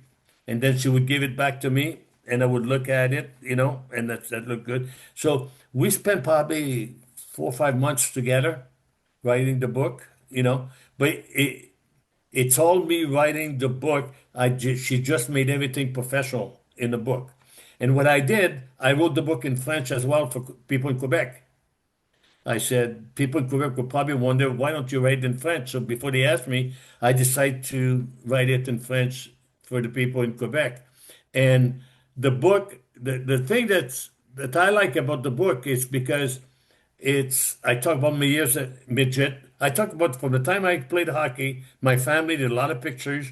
and then she would give it back to me and I would look at it, you know, and that looked good. So we spent probably 4 or 5 months together writing the book, you know, but it's all me writing the book. She just made everything professional in the book. And what I did, I wrote the book in French as well for people in Quebec. I said, people in Quebec will probably wonder, why don't you write it in French? So before they asked me, I decided to write it in French for the people in Quebec. And the book, the thing that I like about the book is because I talk about my years at midget. I talk about from the time I played hockey, my family did a lot of pictures.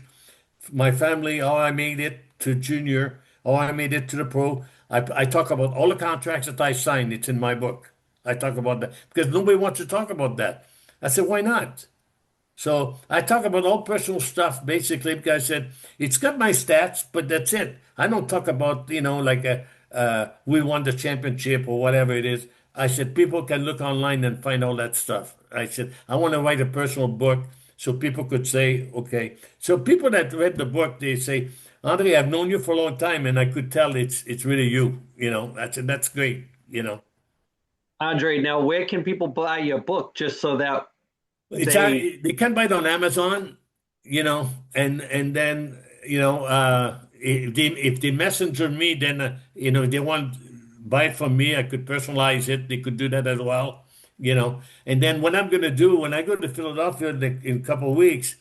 My family, how I made it to junior, how I made it to the pro. I talk about all the contracts that I signed. It's in my book. I talk about that because nobody wants to talk about that. I said, why not? So I talk about all personal stuff basically because I said it's got my stats, but that's it. I don't talk about like we won the championship or whatever it is. I said people can look online and find all that stuff. I said I want to write a personal book so people could say okay. So people that read the book they say, Andre, I've known you for a long time and I could tell it's really you. I said that's great. Andre, now where can people buy your book just so that They can buy it on Amazon, and then if they messenger me, then if they want buy it from me, I could personalize it. They could do that as well. And then what I'm going to do when I go to Philadelphia in a couple of weeks,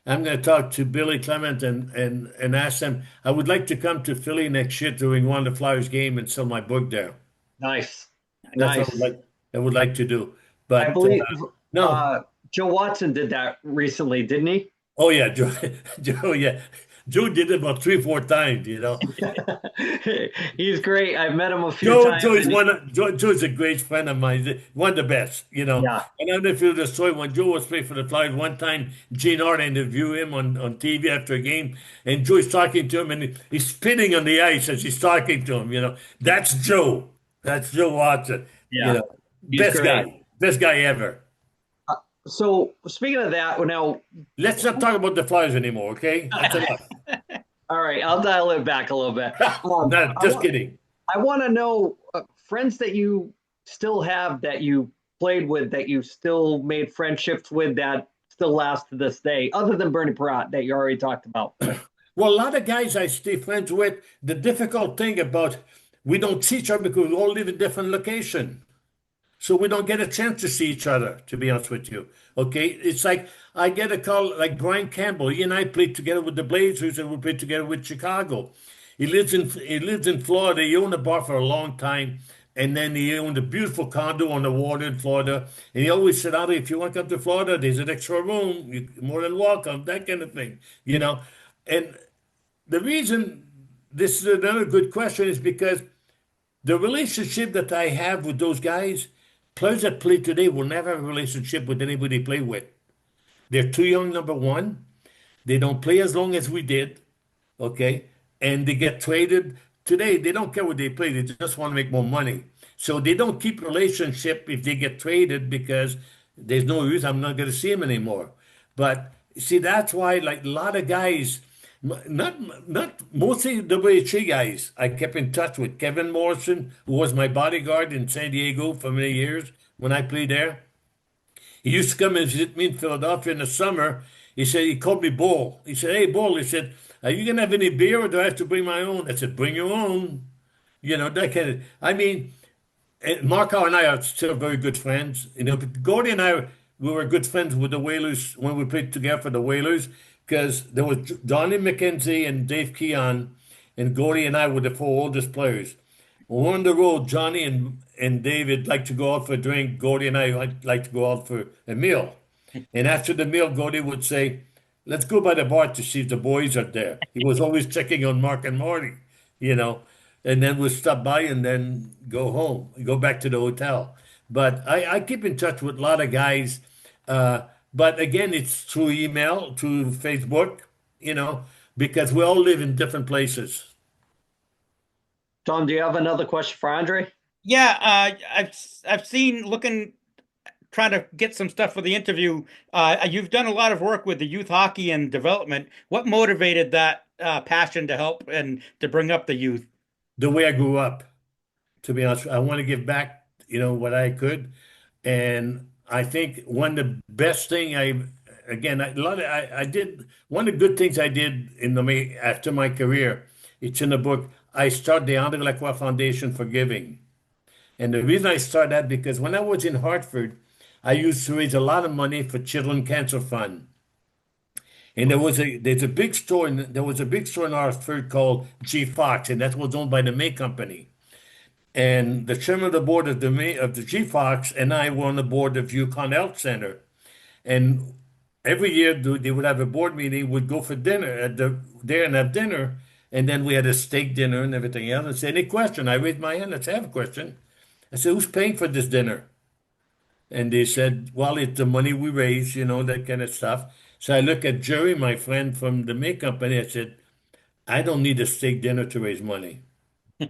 I'm going to talk to Billy Clement and ask them. I would like to come to Philly next year during one of the Flyers game and sell my book there. Nice. That's Nice. what I would like to do. I But believe no. Joe Watson did that recently, didn't he? Oh yeah, Joe, Joe, yeah. Joe did it about 3 or 4 times. He's great. I've met him a few Joe, times. Joe is Joe is a great friend of mine. One of the best. Yeah. And I don't know if you know the story when Joe was playing for the Flyers. One time, Gene Hart interviewed him on TV after a game, and Joe is talking to him, and he's spitting on the ice as he's talking to him. That's Joe. That's Joe Watson. Yeah. He's Best great. guy. Best guy ever. So speaking of that, now Let's not talk about the Flyers anymore, okay? That's enough. all right, I'll dial it back a little bit. No, just kidding. I want to know friends that you still have that you played with, that you still made friendships with that still last to this day, other than Bernie Perrott that you already talked about. Well, a lot of guys I stay friends with, the difficult thing about we don't see each other because we all live in different locations. So we don't get a chance to see each other, to be honest with you. Okay? It's like I get a call like Brian Campbell. He and I played together with the Blazers and we played together with Chicago. He lives in Florida. He owned a bar for a long time. And then he owned a beautiful condo on the water in Florida. And he always said, Ali, if you want to come to Florida, there's an extra room. You're more than welcome, that kind of thing. And the reason this is another good question is because the relationship that I have with those guys, players that play today will never have a relationship with anybody they play with. They're too young, number one. They don't play as long as we did, okay? And they get traded. Today, they don't care what they play. They just want to make more money. So they don't keep relationship if they get traded because there's no use. I'm not going to see them anymore. But see, that's why like a lot of guys, not mostly WHA guys, I kept in touch with Kevin Morrison, who was my bodyguard in San Diego for many years when I played there. He used to come and visit me in Philadelphia in the summer. He called me Bull. He said, hey, Bull, he said, are you going to have any beer or do I have to bring my own? I said, bring your own. That kind of, I mean, and Marco and I are still very good friends. But Gordy and I, we were good friends with the Whalers when we played together for the Whalers because there was Donnie McKenzie and Dave Keon, and Gordy and I were the four oldest players. When we're on the road, Johnny and David like to go out for a drink. Gordy and I like to go out for a meal. And after the meal, Gordy would say, let's go by the bar to see if the boys are there. He was always checking on Mark and Marty. And then we'll stop by and then go home, go back to the hotel. But I keep in touch with a lot of guys. But again, it's through email, through Facebook. because we all live in different places. Tom, do you have another question for Andre? Yeah, I've seen looking trying to get some stuff for the interview. You've done a lot of work with the youth hockey and development. What motivated that passion to help and to bring up the youth? The way I grew up, to be honest, I want to give back, what I could. And I think one of the best thing I did, one of the good things I did after my career, it's in the book. I started the André Lacroix Foundation for Giving. And the reason I started that, because when I was in Hartford, I used to raise a lot of money for Children Cancer Fund. And there was a big store in Hartford called G Fox, and that was owned by the May Company. And the chairman of the board of the G Fox and I were on the board of Yukon Health Center. And every year they would have a board meeting, would go for dinner there and have dinner. And then we had a steak dinner and everything else. And say, any question? I raised my hand. I said, I have a question. I said, who's paying for this dinner? And they said, well, it's the money we raise, that kind of stuff. So I look at Jerry, my friend from the May Company. I said, I don't need a steak dinner to raise money.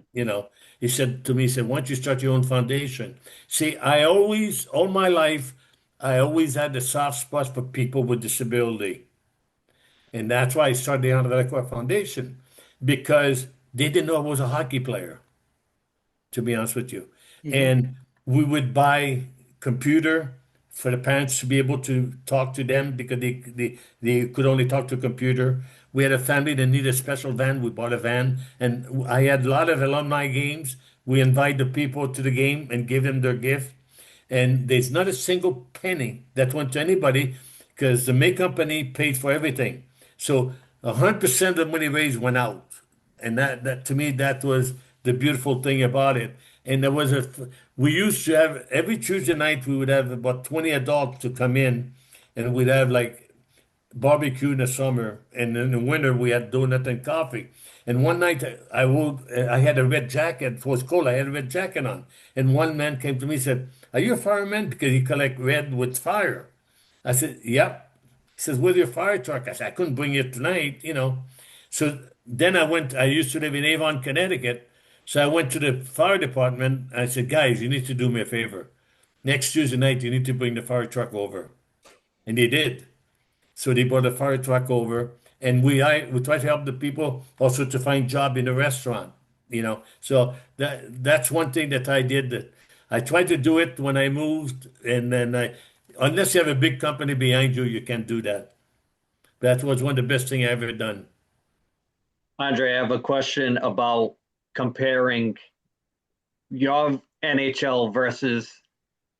He said to me, why don't you start your own foundation? See, all my life, I always had a soft spot for people with disability. And that's why I started the André Lacroix Foundation, because they didn't know I was a hockey player, to be honest with you. And we would buy computer for the parents to be able to talk to them, because they could only talk to a computer. We had a family that needed a special van. We bought a van, and I had a lot of alumni games. We invite the people to the game and give them their gift. And there's not a single penny that went to anybody, because the May Company paid for everything. So 100% of the money raised went out. And that to me, that was the beautiful thing about it. And we used to have, every Tuesday night, we would have about 20 adults to come in, and we'd have like barbecue in the summer, and in the winter we had donut and coffee. And one night I had a red jacket. It was cold. I had a red jacket on, and one man came to me and said, "Are you a fireman?" Because he collect red with fire. I said, "Yep." He says, "Where's your fire truck?" I said, "I couldn't bring it tonight." So then I used to live in Avon, Connecticut. So I went to the fire department. I said, "Guys, you need to do me a favor. Next Tuesday night, you need to bring the fire truck over." And they did. So they brought a fire truck over, and we try to help the people also to find job in the restaurant. So that's one thing that I did. That I tried to do it when I moved, and then unless you have a big company behind you, you can't do that. That was one of the best things I ever done. Andre, I have a question about comparing your NHL versus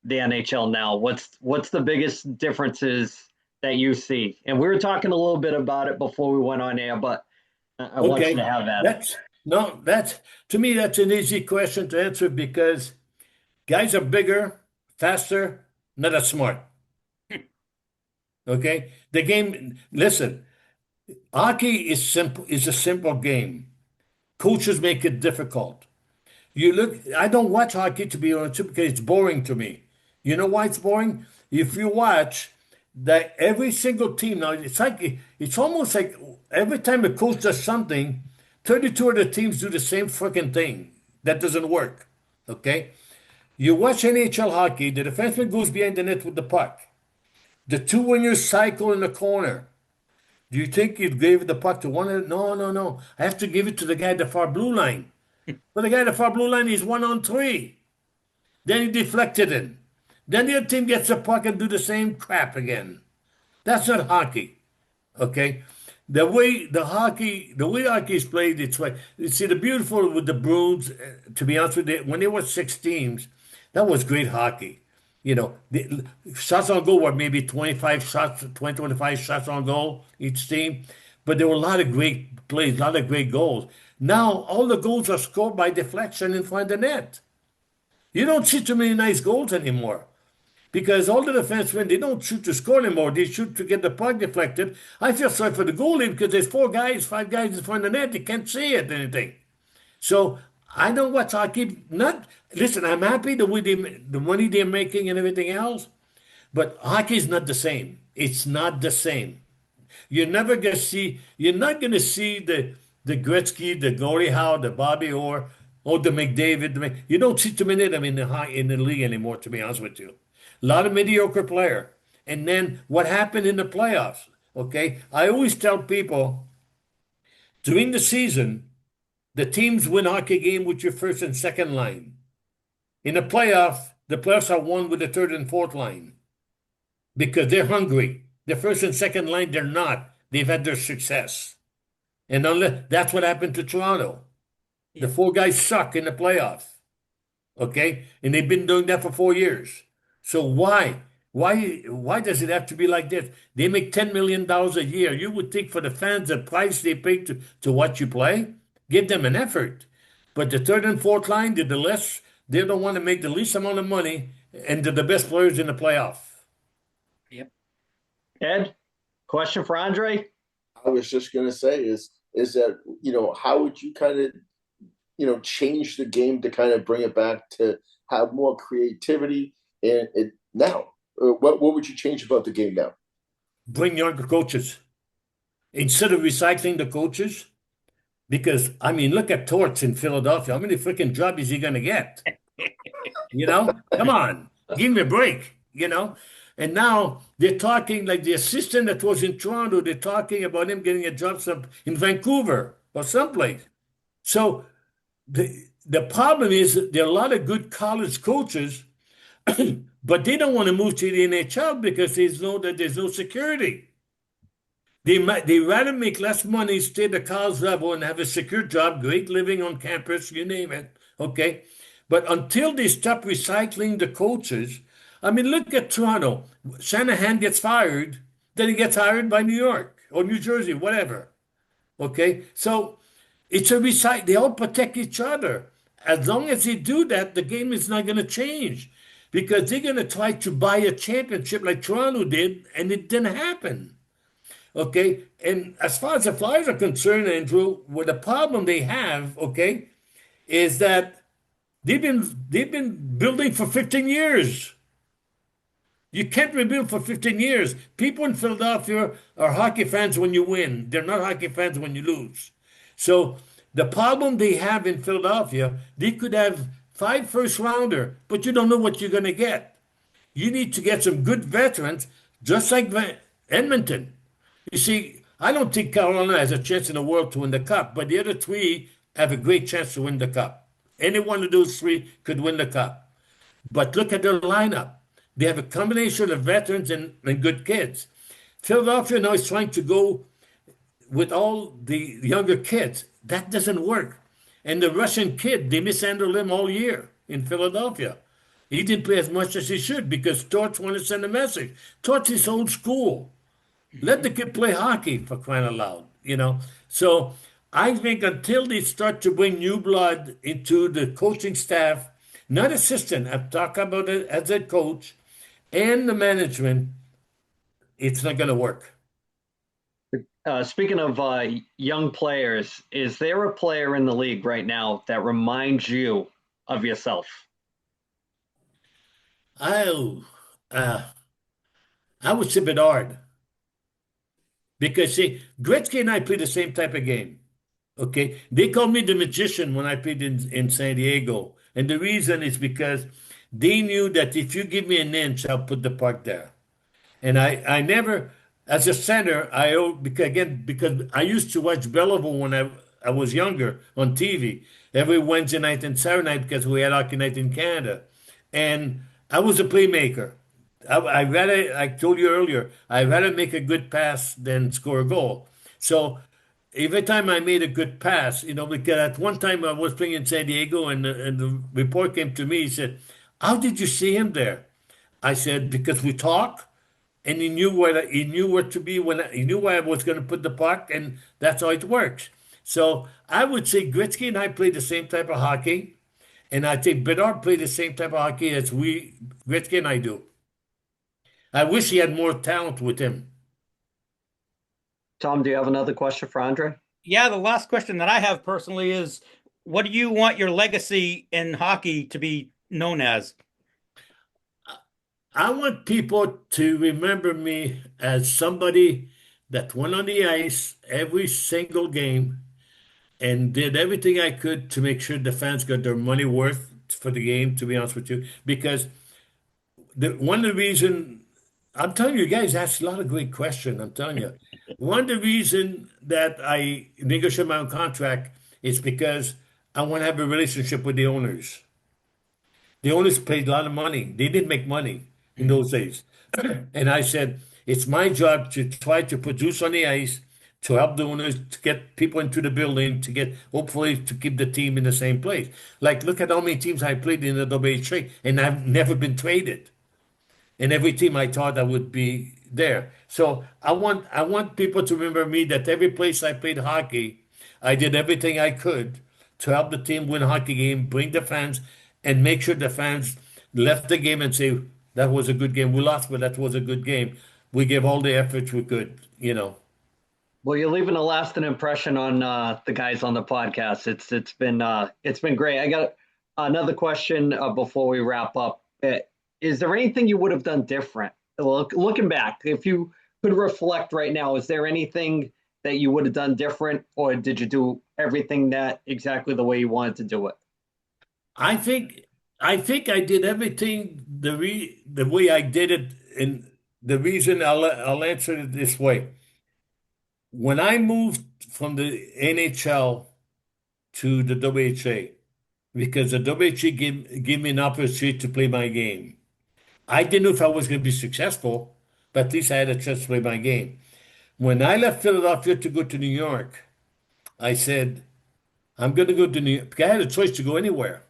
the NHL now. What's the biggest differences that you see? And we were talking a little bit about it before we went on air, but I want you to have that. To me, that's an easy question to answer, because guys are bigger, faster, not as smart. Okay? The game, listen, hockey is a simple game. Coaches make it difficult. I don't watch hockey, to be honest, because it's boring to me. You know why it's boring? If you watch that every single team now, it's almost like every time a coach does something, 32 other teams do the same freaking thing. That doesn't work. Okay? You watch NHL hockey, the defenseman goes behind the net with the puck. The two wingers cycle in the corner. Do you think you'd give the puck to one? No, no, no. I have to give it to the guy at the far blue line. But the guy at the far blue line is 1-on-3. Then he deflected it. Then the other team gets the puck and do the same crap again. That's not hockey. Okay? The way hockey is played, it's like, you see, the beautiful with the Bruins, to be honest with you, when there were 6 teams, that was great hockey. The shots on goal were maybe 25 shots on goal each team. But there were a lot of great plays, a lot of great goals. Now, all the goals are scored by deflection in front of the net. You don't see too many nice goals anymore, because all the defensemen, they don't shoot to score anymore. They shoot to get the puck deflected. I feel sorry for the goalie, because there's 5 guys in front of the net. They can't see it, anything. So I don't watch hockey. Listen, I'm happy the money they're making and everything else, but hockey is not the same. It's not the same. You're not gonna see the Gretzky, the Gordie Howe, the Bobby Orr, or the McDavid. You don't see too many of them in the league anymore, to be honest with you. A lot of mediocre player. And then what happened in the playoffs? Okay. I always tell people during the season, the teams win hockey game with your first and second line. In the playoffs are won with the third and fourth line because they're hungry. The first and second line, they're not. They've had their success. And that's what happened to Toronto. The four guys suck in the playoffs. Okay? And they've been doing that for 4 years. So why? Why does it have to be like this? They make $10 million a year. You would think for the fans, the price they pay to watch you play, give them an effort. But the third and fourth line, they don't want to make the least amount of money, and they're the best players in the playoff. Yep. Ed, question for Andre? I was just going to say is that, how would you kind of, change the game to kind of bring it back to have more creativity and now? What would you change about the game now? Bring younger coaches. Instead of recycling the coaches, because, I mean, look at Torts in Philadelphia. How many freaking jobs is he going to get? Come on, give me a break, And now they're talking like the assistant that was in Toronto, they're talking about him getting a job in Vancouver or someplace. So the problem is that there are a lot of good college coaches, but they don't want to move to the NHL because they know that there's no security. They rather make less money, stay at the college level, and have a secure job, great living on campus, you name it. Okay, but until they stop recycling the coaches, I mean, look at Toronto. Shanahan gets fired, then he gets hired by New York or New Jersey, whatever. Okay, so it's a recycle. They all protect each other. As long as they do that, the game is not going to change because they're going to try to buy a championship like Toronto did, and it didn't happen. Okay, and as far as the Flyers are concerned, Andrew, what the problem they have, okay, is that they've been building for 15 years. You can't rebuild for 15 years. People in Philadelphia are hockey fans when you win. They're not hockey fans when you lose. So the problem they have in Philadelphia, they could have 5 first-rounder, but you don't know what you're going to get. You need to get some good veterans, just like Edmonton. You see, I don't think Carolina has a chance in the world to win the cup, but the other 3 have a great chance to win the cup. Any one of those 3 could win the cup. But look at their lineup. They have a combination of veterans and good kids. Philadelphia now is trying to go with all the younger kids. That doesn't work. And the Russian kid, they mishandled him all year in Philadelphia. He didn't play as much as he should because Torts wanted to send a message. Torts is old school. Let the kid play hockey, for crying out loud. So I think until they start to bring new blood into the coaching staff, not assistant, I'm talking about it as a coach, and the management, it's not going to work. Speaking of young players, is there a player in the league right now that reminds you of yourself? I would say Bedard. Because, see, Gretzky and I play the same type of game. Okay? They called me the magician when I played in San Diego. And the reason is because they knew that if you give me an inch, I'll put the puck there. And I never, as a center, because I used to watch Belleville when I was younger on TV every Wednesday night and Saturday night because we had hockey night in Canada. And I was a playmaker. I told you earlier, I'd rather make a good pass than score a goal. So every time I made a good pass, because at one time I was playing in San Diego and the report came to me, he said, "How did you see him there?" I said, "Because we talk, and he knew where to be he knew where I was going to put the puck, and that's how it works." So I would say Gretzky and I played the same type of hockey, and I think Bedard played the same type of hockey as Gretzky and I do. I wish he had more talent with him. Tom, do you have another question for Andre? Yeah, the last question that I have personally is, what do you want your legacy in hockey to be known as? I want people to remember me as somebody that went on the ice every single game and did everything I could to make sure the fans got their money worth for the game, to be honest with you. Because one of the reason I'm telling you, guys asked a lot of great questions. I'm telling you. One of the reason that I negotiated my own contract is because I want to have a relationship with the owners. The owners paid a lot of money. They didn't make money in those days. And I said, it's my job to try to produce on the ice, to help the owners, to get people into the building, to get, hopefully, to keep the team in the same place. Like, look at how many teams I played in the WHA, and I've never been traded. And every team I thought I would be there. So I want people to remember me that every place I played hockey, I did everything I could to help the team win a hockey game, bring the fans, and make sure the fans left the game and say that was a good game. We lost, but that was a good game. We gave all the efforts we could. Well, you're leaving a lasting impression on the guys on the podcast. It's been great. I got another question before we wrap up. Is there anything you would have done different? Looking back, if you could reflect right now, is there anything that you would have done different, or did you do everything that exactly the way you wanted to do it? I think I think I did everything the way I did it, and the reason I'll answer it this way. When I moved from the NHL to the WHA, because the WHA gave me an opportunity to play my game. I didn't know if I was going to be successful, but at least I had a chance to play my game. When I left Philadelphia to go to New York, I said, I'm going to go to New York. Because I had a choice to go anywhere.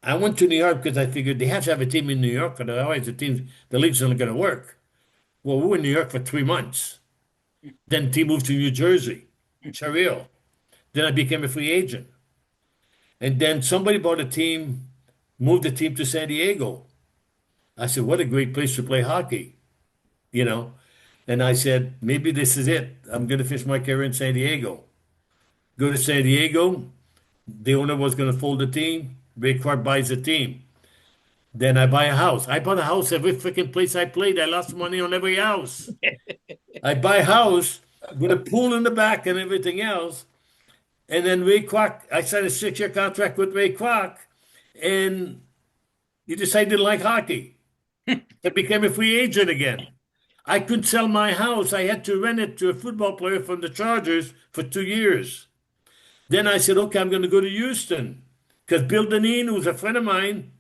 I went to New York because I figured they have to have a team in New York, otherwise the league's not going to work. Well, we were in New York for 3 months. Then the team moved to New Jersey, Cheryl. Then I became a free agent. And then somebody bought a team, moved the team to San Diego. I said, what a great place to play hockey, you know? And I said, maybe this is it. I'm going to finish my career in San Diego. Go to San Diego. The owner was going to fold the team. Ray Clark buys the team. Then I buy a house. I bought a house every freaking place I played. I lost money on every house. I buy a house with a pool in the back and everything else. And then Ray Clark, I signed a 6-year contract with Ray Clark, and he decided to like hockey. I became a free agent again. I couldn't sell my house. I had to rent it to a football player from the Chargers for 2 years. Then I said, okay, I'm going to go to Houston. Because Bill Dineen, who's a friend of mine,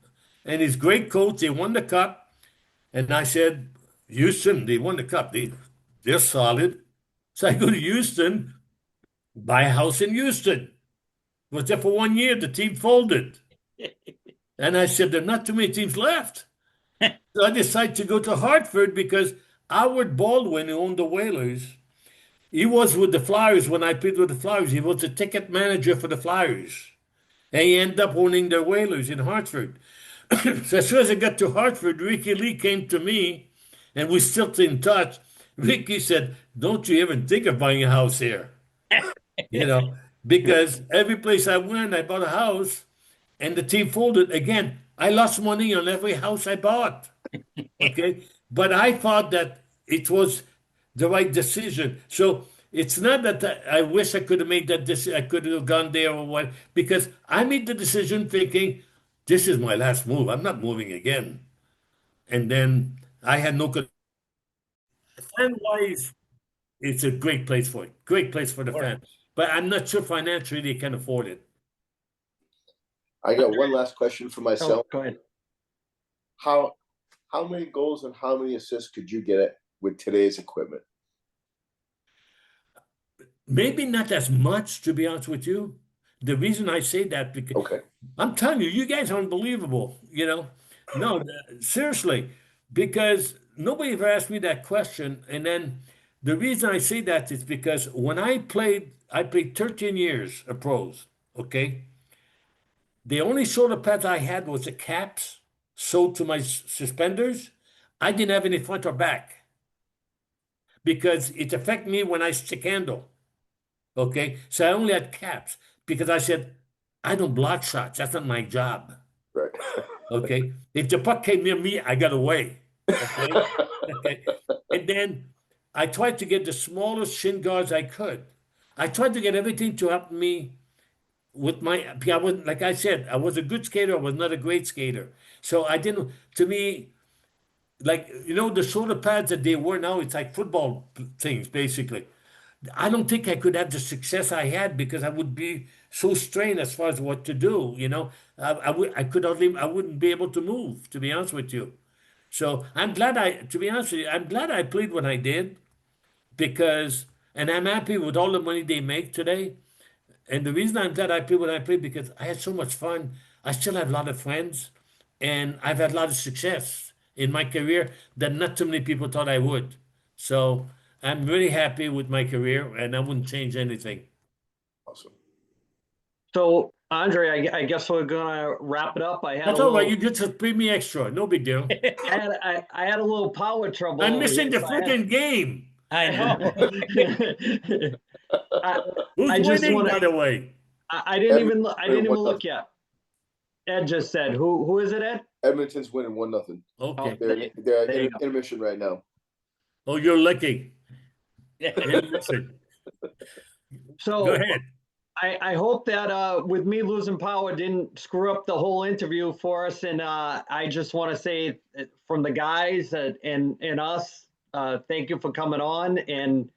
and his great coach, they won the cup. And I said, Houston, they won the cup. They're solid. So I go to Houston, buy a house in Houston. Was there for 1 year. The team folded. And I said, there are not too many teams left. So I decided to go to Hartford because Howard Baldwin, who owned the Whalers, he was with the Flyers when I played with the Flyers. He was the ticket manager for the Flyers. And he ended up owning the Whalers in Hartford. So as soon as I got to Hartford, Ricky Lee came to me, and we still in touch. Ricky said, don't you even think of buying a house here? Because every place I went, I bought a house, and the team folded. Again, I lost money on every house I bought. Okay. But I thought that it was the right decision. So it's not that I wish I could have made that decision. I could have gone there or what, because I made the decision thinking, this is my last move. I'm not moving again. And then I had no fan wise, it's a great place for it. Great place for the fans. But I'm not sure financially they can afford it. I got one last question for myself. Go ahead. How many goals and how many assists could you get with today's equipment? Maybe not as much, to be honest with you. The reason I say that, because Okay. I'm telling you, you guys are unbelievable, No, seriously, because nobody ever asked me that question. And then the reason I say that is because when I played 13 years of pros, okay? The only shoulder pads I had was the caps sewed to my suspenders. I didn't have any front or back because it affected me when I stick handle. Okay, so I only had caps because I said, I don't block shots. That's not my job. Right. Okay, if the puck came near me, I got away. Okay, okay. And then I tried to get the smallest shin guards I could. I tried to get everything to help me with my, I was, like I said, I was a good skater. I was not a great skater. So I didn't, to me, like, the shoulder pads that they wear now, it's like football things, basically. I don't think I could have the success I had because I would be so strained as far as what to do, I wouldn't be able to move, to be honest with you. So to be honest with you, I'm glad I played when I did because, and I'm happy with all the money they make today. And the reason I'm glad I played when I played because I had so much fun. I still have a lot of friends, and I've had a lot of success in my career that not too many people thought I would. So I'm really happy with my career, and I wouldn't change anything. Awesome. So, Andre, I guess we're gonna wrap it up. I had That's a all right. little, You just pay me extra. No big deal. I had a little power trouble. I'm over missing here, the so I had- freaking game. I know. Who's I just winning, wanna- by the way? I didn't even Edmonton look yet. Ed just said, who is it, Ed? Edmonton's winning 1-0. Okay. They're There you at intermission right now. Oh, you're lucky. Listen, So go ahead. I hope that with me losing power didn't screw up the whole interview for us. And I just want to say from the guys and us, thank you for coming on. And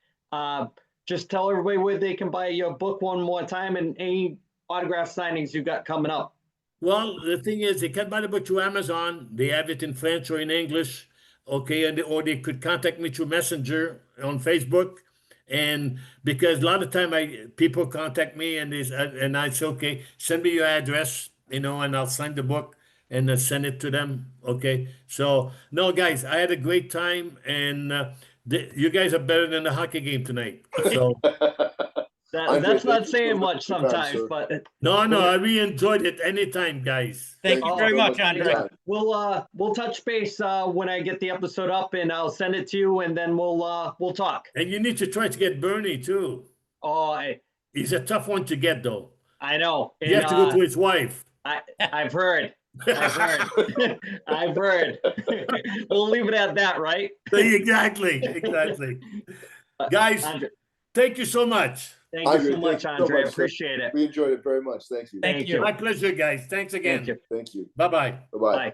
just tell everybody where they can buy your book one more time and any autograph signings you got coming up. Well, the thing is, they can buy the book through Amazon. They have it in French or in English, okay, or they could contact me through Messenger on Facebook. And because a lot of time people contact me and I say, okay, send me your address, and I'll sign the book and send it to them. Okay. So no, guys, I had a great time, and you guys are better than the hockey game tonight. So Andre, That's thank not you saying so much for your time, sometimes, sir. but no, I really enjoyed it. Anytime, guys. Thank you very much, for your Andre. time. we'll touch base when I get the episode up, and I'll send it to you, and then we'll talk. And you need to try to get Bernie too. Oh, He's a tough one to get, though. I know. You have to go to his wife. I've heard. I've heard. We'll leave it at that, right? Exactly. Guys, Andre, thank you so much. thank you so much, thank you so Andre. much, sir. Appreciate it. We enjoyed it very much. Thank you. Thank you. My pleasure, guys. Thanks again. Thank you. Thank you. Bye-bye. Bye-bye. Bye.